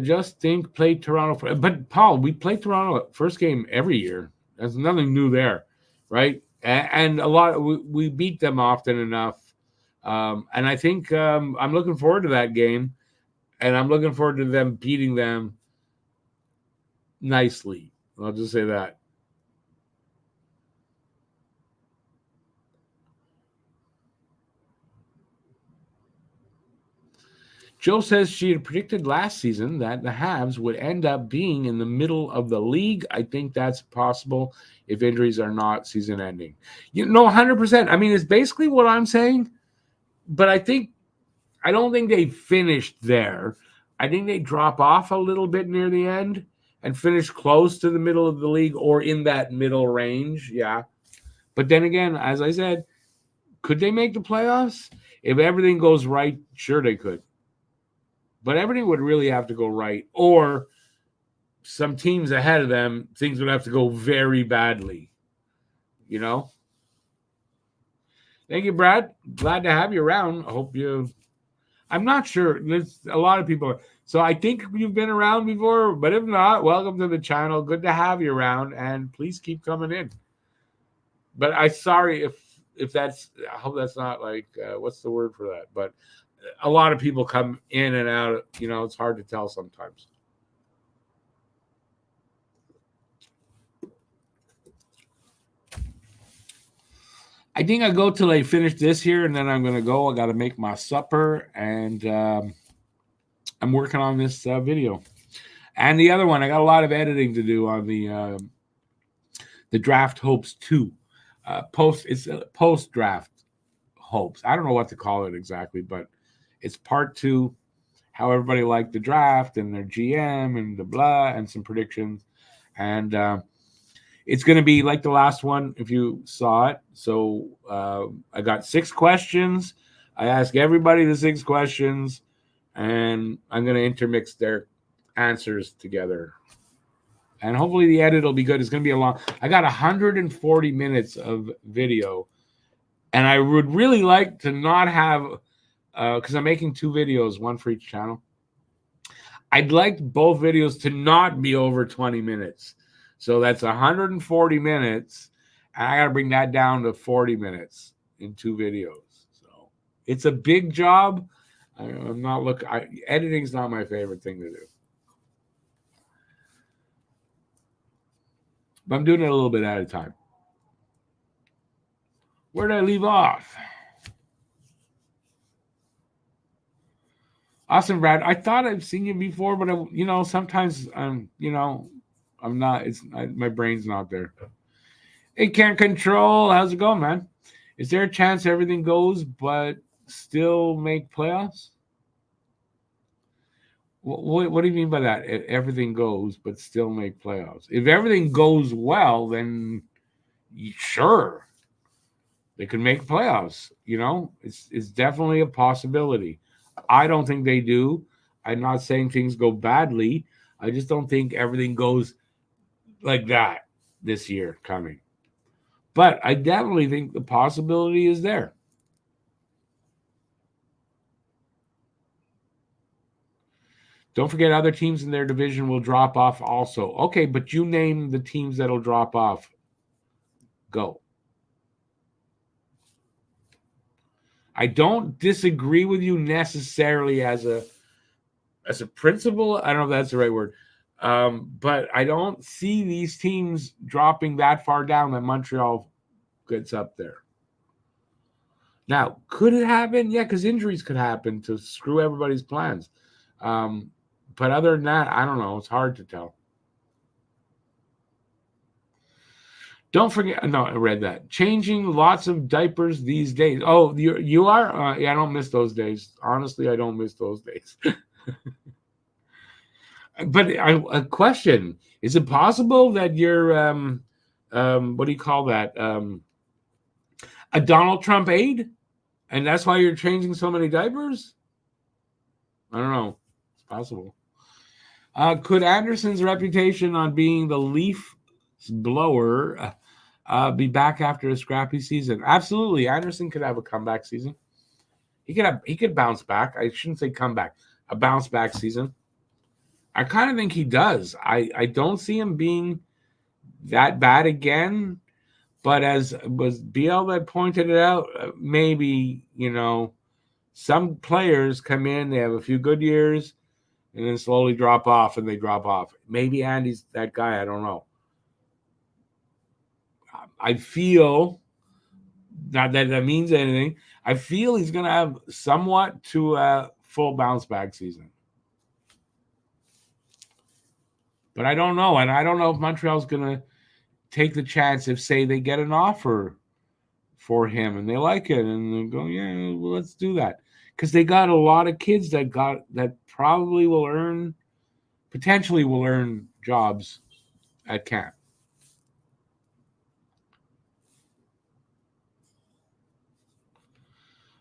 Just think play Toronto. But Paul, we play Toronto first game every year. There's nothing new there, right? And a lot we beat them often enough. And I think I'm looking forward to that game, and I'm looking forward to them beating them nicely. I'll just say that. Joe says she had predicted last season that the Habs would end up being in the middle of the league. I think that's possible if injuries are not season ending. 100%. I mean, it's basically what I'm saying, but I don't think they finished there. I think they drop off a little bit near the end and finish close to the middle of the league or in that middle range. Yeah. But then again, as I said, could they make the playoffs? If everything goes right, sure they could. But everything would really have to go right, or some teams ahead of them, things would have to go very badly. Thank you, Brad. Glad to have you around. I hope you. I'm not sure. There's a lot of people. So I think you've been around before, but if not, welcome to the channel. Good to have you around, and please keep coming in. But I'm sorry if that's. I hope that's not like what's the word for that, but. A lot of people come in and out. It's hard to tell sometimes. I think I go till I finish this here, and then I'm gonna go. I got to make my supper, and I'm working on this video and the other one. I got a lot of editing to do on the Draft Hopes 2 it's post draft hopes. I don't know what to call it exactly, but it's part 2. How everybody liked the draft and their GM and the blah and some predictions, and it's going to be like the last one if you saw it. So I got 6 questions. I ask everybody the 6 questions, and I'm going to intermix their answers together. And hopefully the edit will be good. It's going to be a long. I got 140 minutes of video, and I would really like to not have, because I'm making 2 videos, one for each channel. I'd like both videos to not be over 20 minutes. So that's 140 minutes, and I got to bring that down to 40 minutes in 2 videos. So it's a big job. I'm not looking. Editing's not my favorite thing to do. But I'm doing it a little bit at a time. Where did I leave off? Austin Brad, I thought I've seen you before, but sometimes I'm not. My brain's not there. It can't control. How's it going, man? Is there a chance everything goes, but still make playoffs? What do you mean by that? Everything goes, but still make playoffs. If everything goes well, then sure, they could make playoffs. It's definitely a possibility. I don't think they do. I'm not saying things go badly. I just don't think everything goes like that this year coming. But I definitely think the possibility is there. Don't forget other teams in their division will drop off also. Okay, but you name the teams that'll drop off. Go. I don't disagree with you necessarily as a principle. I don't know if that's the right word. But I don't see these teams dropping that far down that Montreal gets up there. Now, could it happen? Yeah, because injuries could happen to screw everybody's plans. But other than that, I don't know. It's hard to tell. Don't forget. No, I read that. Changing lots of diapers these days. Oh, you are? Yeah, I don't miss those days. Honestly, I don't miss those days. But a question: is it possible that you're what do you call that? A Donald Trump aide, and that's why you're changing so many diapers? I don't know. It's possible. Could Anderson's reputation on being the leaf blower be back after a scrappy season? Absolutely. Anderson could have a comeback season. He could bounce back. I shouldn't say comeback. A bounce back season. I kind of think he does. I don't see him being that bad again. But as was BL that pointed it out, maybe, some players come in, they have a few good years, and then slowly drop off, and they drop off. Maybe Andy's that guy. I don't know. I feel, not that that means anything, I feel he's going to have somewhat to a full bounce back season. But I don't know. And I don't know if Montreal's going to take the chance if, say, they get an offer for him and they like it and they go, yeah, well, let's do that. Because they got a lot of kids that probably potentially will earn jobs at camp.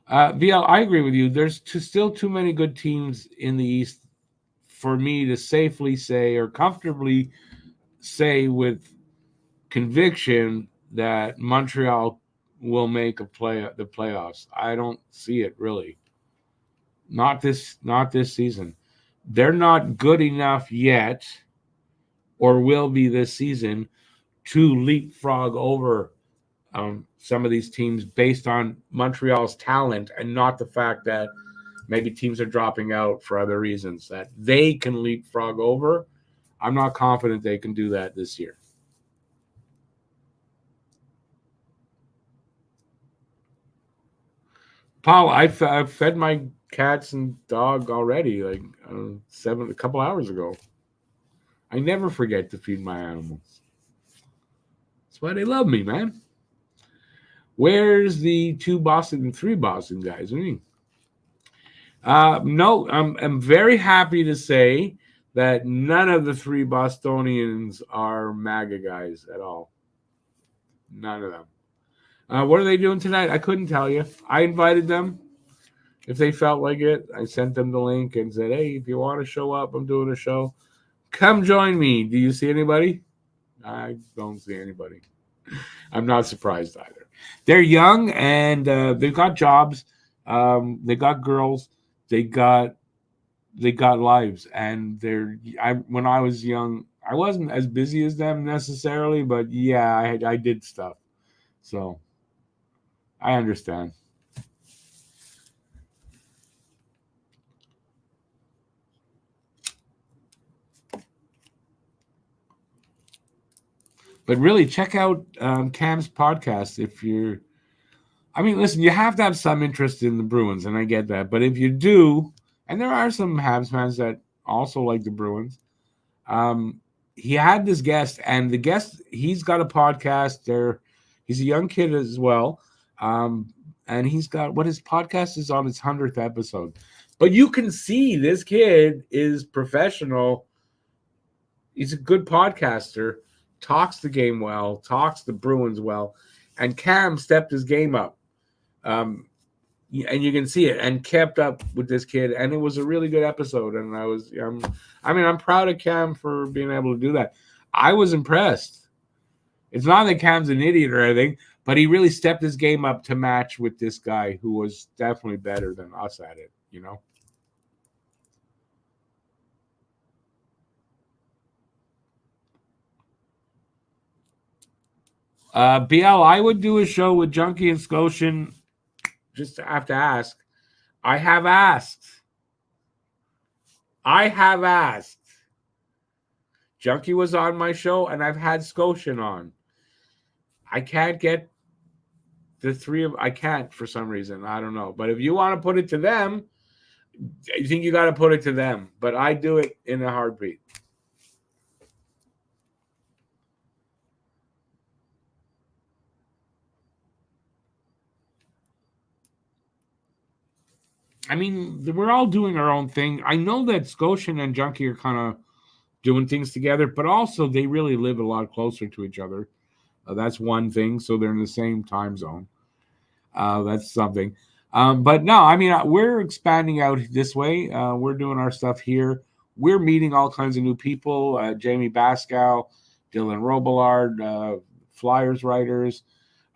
VL, I agree with you. There's still too many good teams in the East for me to safely say or comfortably say with conviction that Montreal will make the playoffs. I don't see it really. Not this season. They're not good enough yet, or will be this season, to leapfrog over some of these teams based on Montreal's talent and not the fact that maybe teams are dropping out for other reasons that they can leapfrog over. I'm not confident they can do that this year. Paul, I've fed my cats and dog already, like a couple hours ago. I never forget to feed my animals. That's why they love me, man. Where's the three Boston guys? What do you mean? No, I'm very happy to say that none of the three Bostonians are MAGA guys at all. None of them. What are they doing tonight? I couldn't tell you. I invited them. If they felt like it, I sent them the link and said, hey, if you want to show up, I'm doing a show. Come join me. Do you see anybody? I don't see anybody. I'm not surprised either. They're young and they've got jobs. They got girls. They got lives. And when I was young, I wasn't as busy as them necessarily, but yeah, I did stuff. So I understand. But really, check out Cam's podcast if you're. I mean, listen, you have to have some interest in the Bruins, and I get that. But if you do, and there are some Habs fans that also like the Bruins, he had this guest, and the guest, he's got a podcast there. He's a young kid as well. And he's got what his podcast is on its 100th episode. But you can see this kid is professional. He's a good podcaster, talks the game well, talks the Bruins well, and Cam stepped his game up. And you can see it, and kept up with this kid, and it was a really good episode. And I'm proud of Cam for being able to do that. I was impressed. It's not that Cam's an idiot or anything, but he really stepped his game up to match with this guy who was definitely better than us at it, you know? BL, I would do a show with Junkie and Scotian. Just have to ask. I have asked. Junkie was on my show, and I've had Scotian on. I can't get the three of. I can't for some reason. I don't know. But if you want to put it to them, I think you got to put it to them. But I do it in a heartbeat. I mean, we're all doing our own thing. I know that Scotian and Junkie are kind of doing things together, but also they really live a lot closer to each other. That's one thing. So they're in the same time zone. That's something. But no, I mean, we're expanding out this way. We're doing our stuff here. We're meeting all kinds of new people. Jamie Bascow, Dylan Robillard, Flyers writers,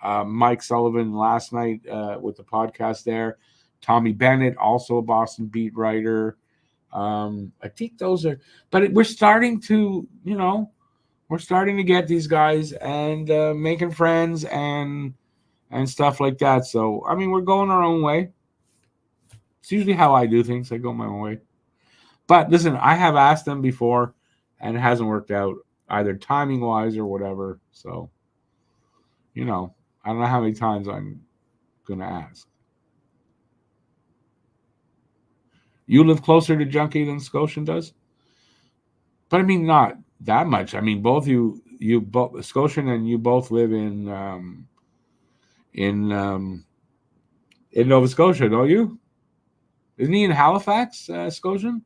Mike Sullivan last night with the podcast there. Tommy Bennett, also a Boston beat writer. I think those are, but we're starting to, we're starting to get these guys and making friends and stuff like that. So, I mean, we're going our own way. It's usually how I do things. I go my own way. But listen, I have asked them before, and it hasn't worked out either timing wise or whatever. So, I don't know how many times I'm going to ask. You live closer to Junkie than Scotian does? But I mean, not that much. I mean, both you both Scotian and you both live in Nova Scotia, don't you? Isn't he in Halifax, Scotian?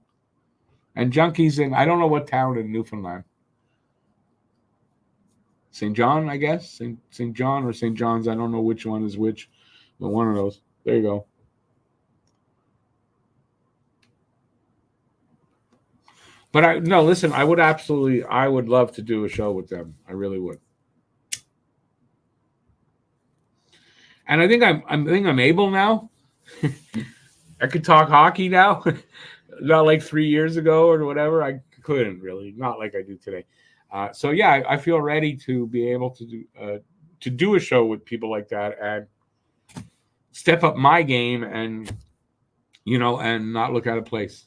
And Junkie's in, I don't know what town in Newfoundland. St. John, I guess. St. John or St. John's. I don't know which one is which, but one of those. There you go. But listen, I would love to do a show with them. I really would. And I think I'm able now. I could talk hockey now. Not like 3 years ago or whatever. I couldn't really, not like I do today. So yeah, I feel ready to be able to do a show with people like that and step up my game and and not look out of place.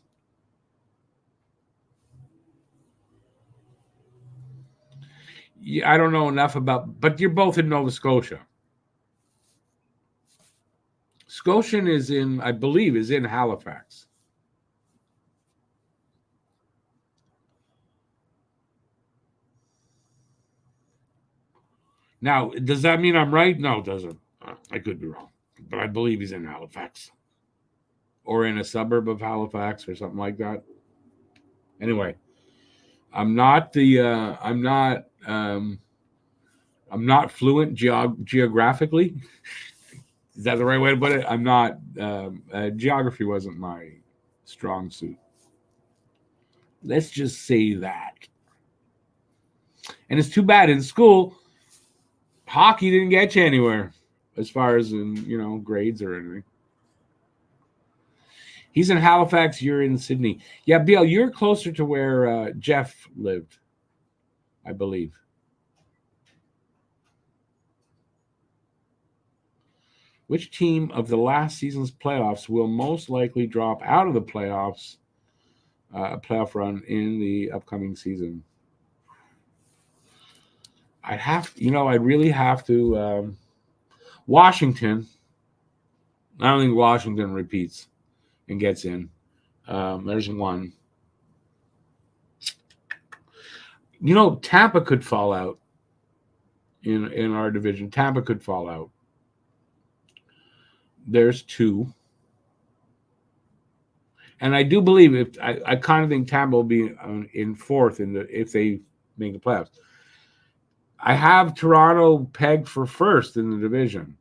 Yeah, I don't know enough about, but you're both in Nova Scotia. Scotian is in, I believe, is in Halifax. Now, does that mean I'm right? No, it doesn't. I could be wrong, but I believe he's in Halifax or in a suburb of Halifax or something like that. Anyway, I'm not the I'm not fluent geographically. Is that the right way to put it? I'm not. Geography wasn't my strong suit. Let's just say that. And it's too bad in school, hockey didn't get you anywhere as far as in grades or anything. He's in Halifax. You're in Sydney. Yeah, Bill, you're closer to where Jeff lived, I believe. Which team of the last season's playoffs will most likely drop out of the playoffs, playoff run in the upcoming season? I'd really have to. Washington. I don't think Washington repeats and gets in. There's one. Tampa could fall out in our division. Tampa could fall out. There's two. And I do believe I kind of think Tampa will be in fourth if they make the playoffs. I have Toronto pegged for first in the division.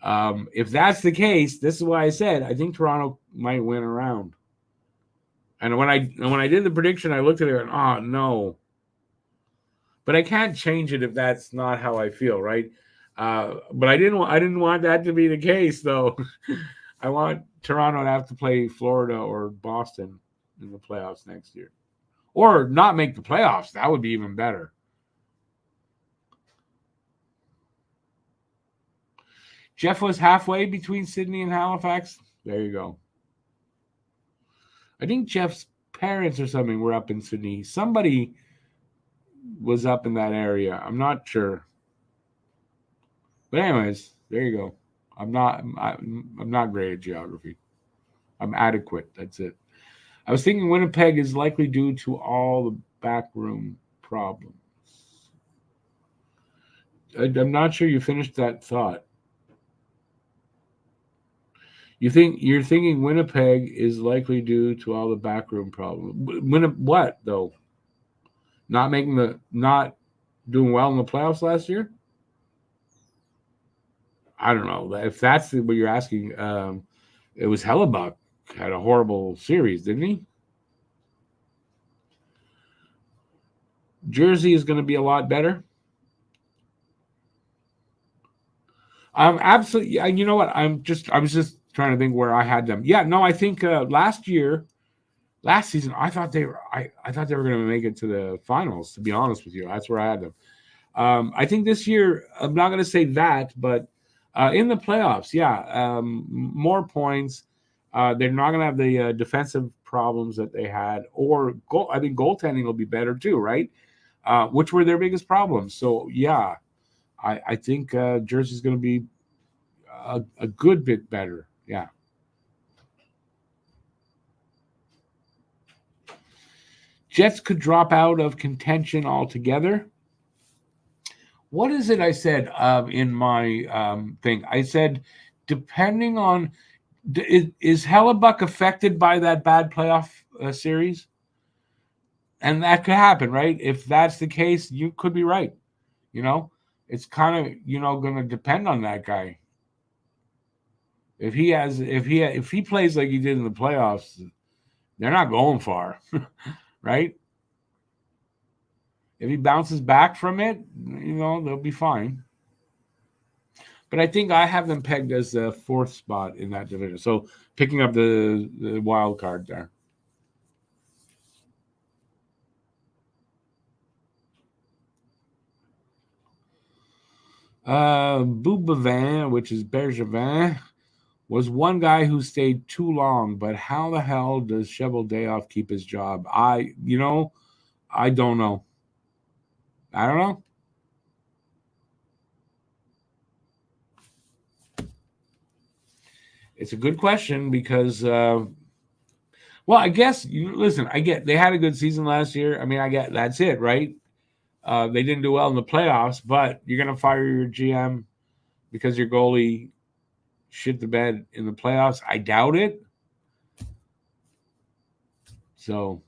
If that's the case, this is why I said I think Toronto might win a round. And when I did the prediction, I looked at it and oh no. But I can't change it if that's not how I feel, right? But I didn't want that to be the case, though. I want Toronto to have to play Florida or Boston in the playoffs next year, or not make the playoffs. That would be even better. Jeff was halfway between Sydney and Halifax. There you go. I think Jeff's parents or something were up in Sydney. Somebody was up in that area. I'm not sure. But anyways, there you go. I'm not great at geography. I'm adequate. That's it. I was thinking Winnipeg is likely due to all the backroom problems. I'm not sure you finished that thought. You're thinking Winnipeg is likely due to all the backroom problems. What though? Not doing well in the playoffs last year? I don't know. If that's what you're asking, it was Hellebuck had a horrible series, didn't he? Jersey is going to be a lot better. I'm absolutely. You know what? I was just trying to think where I had them. Yeah, no, I think last season, I thought they were. I thought they were going to make it to the finals. To be honest with you, that's where I had them. I think this year, I'm not going to say that, but in the playoffs, yeah, more points. They're not going to have the defensive problems that they had, or I think goaltending will be better too, right? Which were their biggest problems. So yeah, I think Jersey's going to be a good bit better. Yeah. Jets could drop out of contention altogether. What is it I said in my thing? I said, depending on, is Hellebuck affected by that bad playoff series? And that could happen, right? If that's the case, you could be right. It's kind of, going to depend on that guy. If he plays like he did in the playoffs, they're not going far, right? If he bounces back from it, they'll be fine. But I think I have them pegged as the fourth spot in that division. So picking up the wild card there. Boubavin, which is Bergevin, was one guy who stayed too long, but how the hell does Cheveldayoff keep his job? I don't know. I don't know. It's a good question because, well, I guess listen. I get they had a good season last year. I mean, I get that's it, right? They didn't do well in the playoffs, but you're gonna fire your GM because your goalie shit the bed in the playoffs. I doubt it. So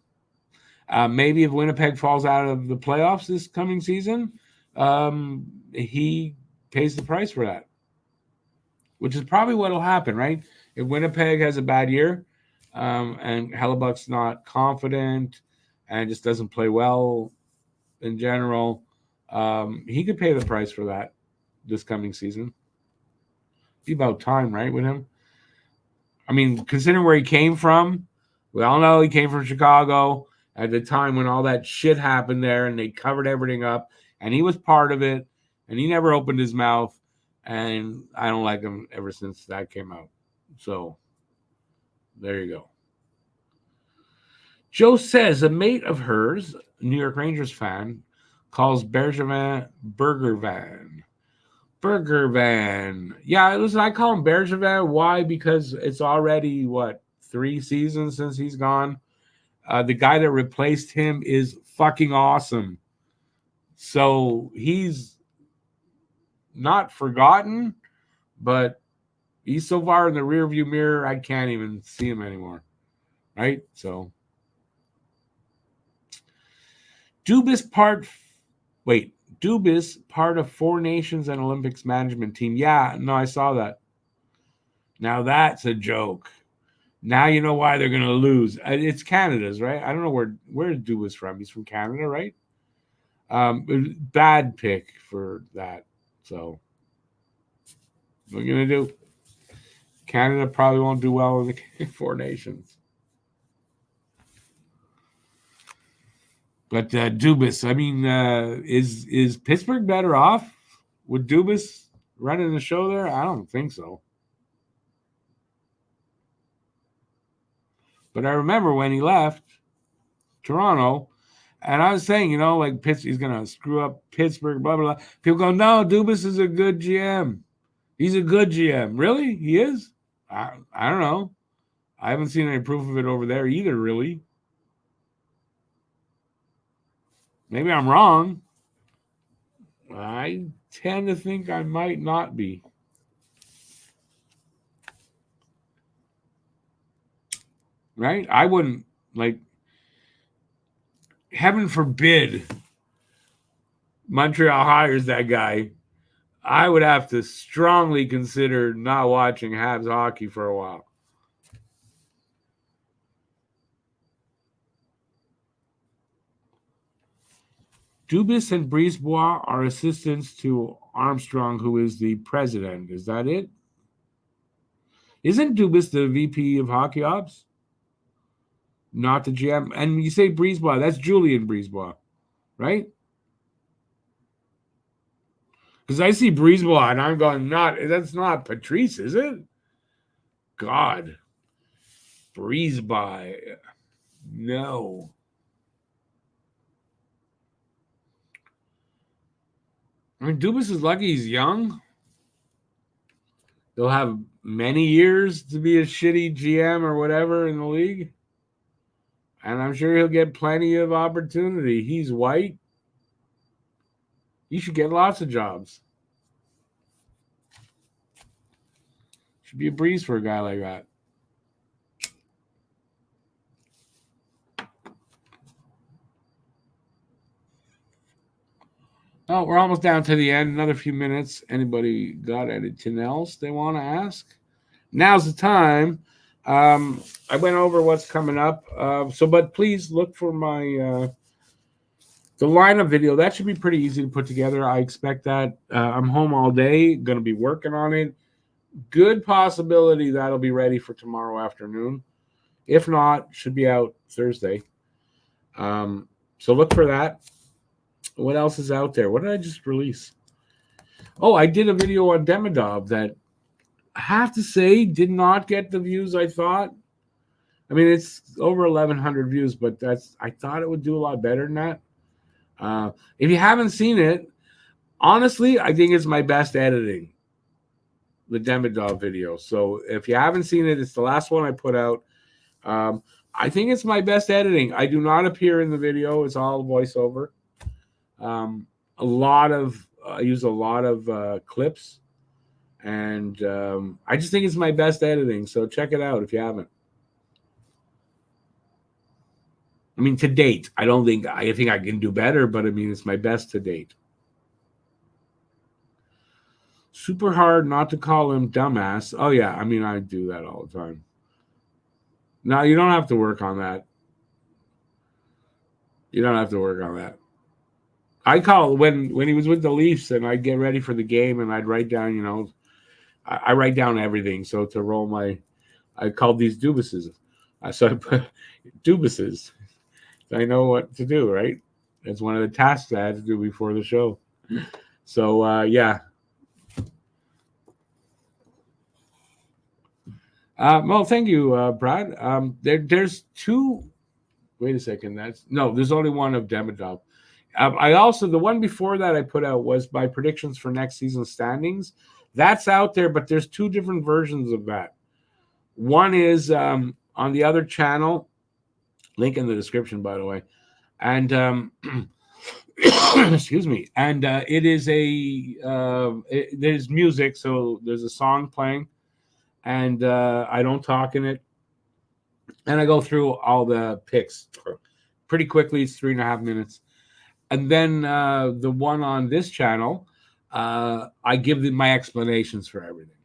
maybe if Winnipeg falls out of the playoffs this coming season, he pays the price for that, which is probably what will happen, right? If Winnipeg has a bad year and Hellebuck's not confident and just doesn't play well in general, he could pay the price for that this coming season. Be about time, right, with him? I mean, considering where he came from, we all know he came from Chicago at the time when all that shit happened there and they covered everything up and he was part of it and he never opened his mouth and I don't like him ever since that came out. So there you go. Joe says a mate of hers, New York Rangers fan, calls Bergevin Burger Van. Burger Van. Yeah, listen, I call him Bergevin. Why? Because it's already, 3 seasons since he's gone. The guy that replaced him is fucking awesome. So he's not forgotten, but he's so far in the rearview mirror, I can't even see him anymore. Right? So Dubas part of 4 Nations and Olympics management team. Yeah, no, I saw that. Now that's a joke. Now you know why they're going to lose. It's Canada's, right? I don't know where Dubas from. He's from Canada, right? Bad pick for that. So what are you going to do? Canada probably won't do well in the 4 Nations. But Dubas, I mean, is Pittsburgh better off with Dubas running the show there? I don't think so. But I remember when he left Toronto, and I was saying, like he's going to screw up Pittsburgh, blah, blah, blah. People go, no, Dubas is a good GM. He's a good GM. Really? He is? I don't know. I haven't seen any proof of it over there either, really. Maybe I'm wrong. I tend to think I might not be. Right? I wouldn't, heaven forbid Montreal hires that guy. I would have to strongly consider not watching Habs hockey for a while. Dubas and Brisebois are assistants to Armstrong, who is the president. Is that it? Isn't Dubas the VP of hockey ops? Not the GM. And you say Brisebois, that's Julian Brisebois, right? Because I see Brisebois and I'm going, that's not Patrice, is it? God. Brisebois. No. I mean, Dubas is lucky he's young. He'll have many years to be a shitty GM or whatever in the league. And I'm sure he'll get plenty of opportunity. He's white. He should get lots of jobs. Should be a breeze for a guy like that. Oh, we're almost down to the end. Another few minutes. Anybody got anything else they want to ask? Now's the time. I went over what's coming up. But please look for my the lineup video. That should be pretty easy to put together. I expect that. I'm home all day. Going to be working on it. Good possibility that'll be ready for tomorrow afternoon. If not, should be out Thursday. So look for that. What else is out there? What did I just release? Oh, I did a video on Demidov that I have to say did not get the views I thought. I mean, it's over 1,100 views, but I thought it would do a lot better than that. If you haven't seen it, honestly, I think it's my best editing. the Demidov video. So if you haven't seen it, it's the last one I put out. I think it's my best editing. I do not appear in the video. It's all voiceover. I use a lot of clips, and I just think it's my best editing. So check it out if you haven't. I mean, to date, I think I can do better, but I mean, it's my best to date. Super hard not to call him dumbass. Oh yeah, I mean, I do that all the time. No, you don't have to work on that. You don't have to work on that. I call when he was with the Leafs, and I'd get ready for the game, and I'd write down, I write down everything. So to roll I called these dubuses. So I put dubuses. I know what to do, right? It's one of the tasks I had to do before the show. So yeah. Well, thank you, Brad. There's two. Wait a second. There's only one of Demidov. I also, the one before that I put out was my predictions for next season's standings. That's out there, but there's two different versions of that. One is on the other channel, link in the description, by the way. And excuse me. And it is there's music, so there's a song playing. And I don't talk in it. And I go through all the picks pretty quickly. It's 3.5 minutes. And then the one on this channel, I give my explanations for everything.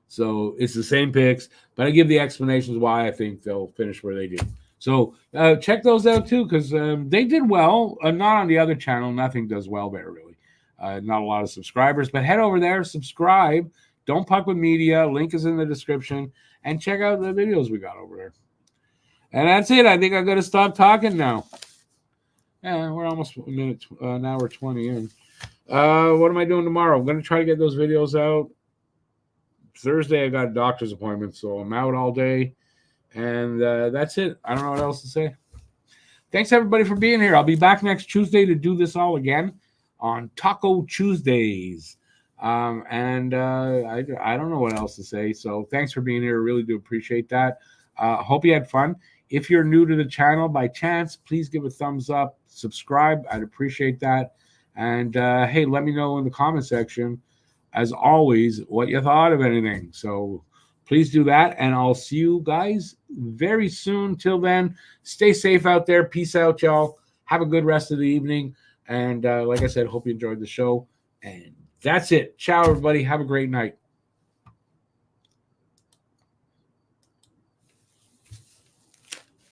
So it's the same picks, but I give the explanations why I think they'll finish where they did. So check those out too, because they did well. Not on the other channel. Nothing does well there, really. Not a lot of subscribers. But head over there, subscribe. Don't Puck with Media. Link is in the description. And check out the videos we got over there. And that's it. I think I'm going to stop talking now. Yeah, we're almost an hour 20 in. What am I doing tomorrow? I'm going to try to get those videos out. Thursday, I got a doctor's appointment, so I'm out all day. And that's it. I don't know what else to say. Thanks, everybody, for being here. I'll be back next Tuesday to do this all again on Taco Tuesdays. I don't know what else to say. So thanks for being here. I really do appreciate that. Hope you had fun. If you're new to the channel by chance, please give a thumbs up, subscribe. I'd appreciate that. And hey, let me know in the comment section, as always, what you thought of anything. So please do that. And I'll see you guys very soon. Till then, stay safe out there. Peace out, y'all. Have a good rest of the evening. And like I said, hope you enjoyed the show. And that's it. Ciao, everybody. Have a great night.